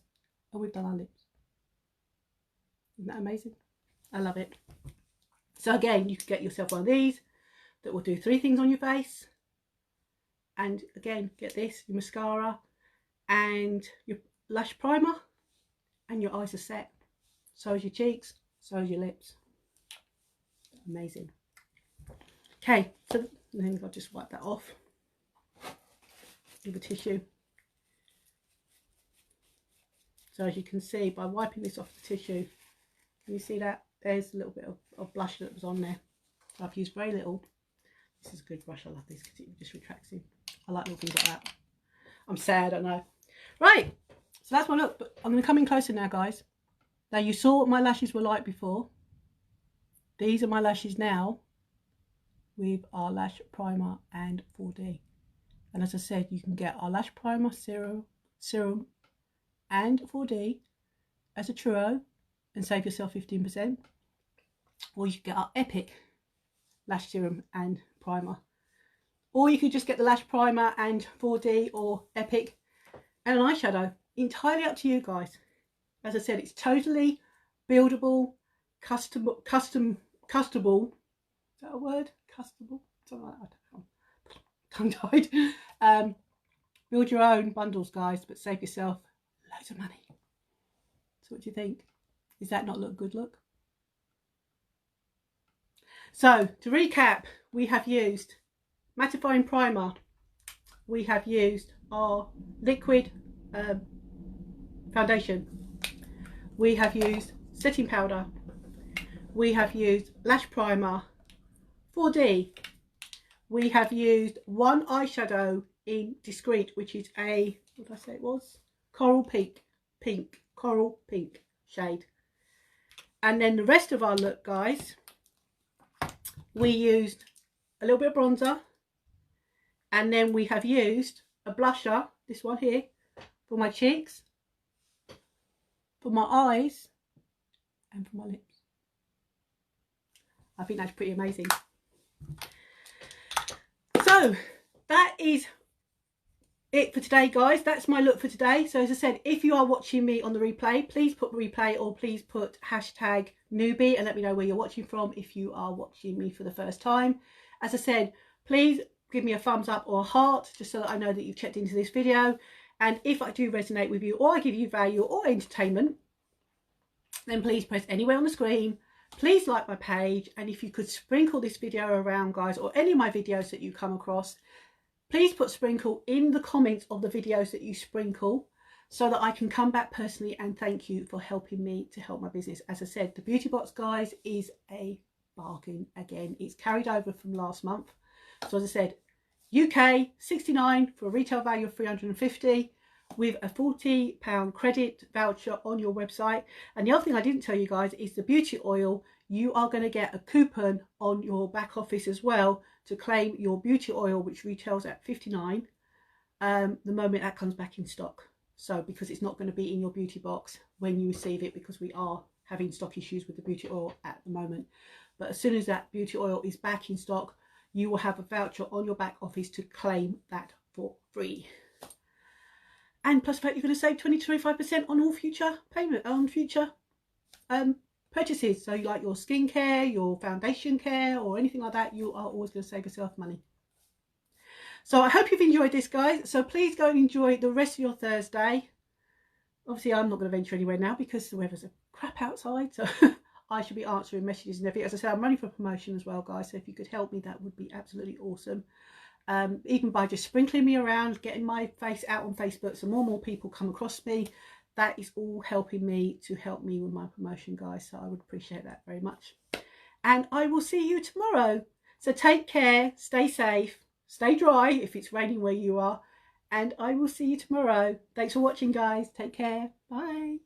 and we've done our lips. Isn't that amazing? I love it. So again, you can get yourself one of these that will do 3 things on your face. And again, get this, your mascara and your lash primer, and your eyes are set. So is your cheeks, so is your lips. Amazing. Okay, so then I'll just wipe that off with a tissue. So as you can see, by wiping this off the tissue, can you see that? There's a little bit of blush that was on there. So I've used very little. This is a good brush. I love this because it just retracts in. I like little things like that. I'm sad, I know. Right, so that's my look. But I'm going to come in closer now, guys. Now you saw what my lashes were like before. These are my lashes now with our lash primer and 4D. And as I said, you can get our lash primer, serum and 4D as a trio and save yourself 15%. Or you can get our Epic lash serum and primer. Or you could just get the lash primer and 4D or Epic and an eyeshadow. Entirely up to you, guys. As I said, it's totally buildable, customable. Is that a word? Customable? Something like that. I don't know. Tongue-tied. Build your own bundles, guys, but save yourself loads of money. So what do you think? Does that not look good look? So to recap, we have used mattifying primer we have used our liquid foundation. We have used setting powder. We have used lash primer. 4D. We have used one eyeshadow in Discreet, which is a, what did I say it was? Coral pink shade. And then the rest of our look, guys, we used a little bit of bronzer, and then we have used a blusher, this one here, for my cheeks, for my eyes, and for my lips. I think that's pretty amazing. So that is it for today, guys. That's my look for today. So as I said, if you are watching me on the replay, please put replay, or please put hashtag newbie and let me know where you're watching from if you are watching me for the first time. As I said, please give me a thumbs up or a heart just so that I know that you've checked into this video. And if I do resonate with you, or I give you value or entertainment, then please press anywhere on the screen. Please like my page, and if you could sprinkle this video around, guys, or any of my videos that you come across, please put sprinkle in the comments of the videos that you sprinkle, so that I can come back personally and thank you for helping me to help my business. As I said, the beauty box, guys, is a bargain. Again, it's carried over from last month. So as I said, UK 69 for a retail value of 350 with a £40 credit voucher on your website. And the other thing I didn't tell you guys is the beauty oil. You are going to get a coupon on your back office as well to claim your beauty oil, which retails at 59 the moment that comes back in stock. So because it's not going to be in your beauty box when you receive it, because we are having stock issues with the beauty oil at the moment. But as soon as that beauty oil is back in stock, you will have a voucher on your back office to claim that for free. And plus the fact you're going to save 20 to 25% on all future purchases. So like your skincare, your foundation care, or anything like that, you are always going to save yourself money. So I hope you've enjoyed this, guys. So please go and enjoy the rest of your Thursday. Obviously, I'm not going to venture anywhere now because the weather's a crap outside. So I should be answering messages and everything. As I said, I'm running for promotion as well, guys. So if you could help me, that would be absolutely awesome. Even by just sprinkling me around, getting my face out on Facebook so more people come across me, that is all helping me to help me with my promotion, guys. So I would appreciate that very much. And I will see you tomorrow. So take care, stay safe, stay dry if it's raining where you are, and I will see you tomorrow. Thanks for watching, guys. Take care. Bye.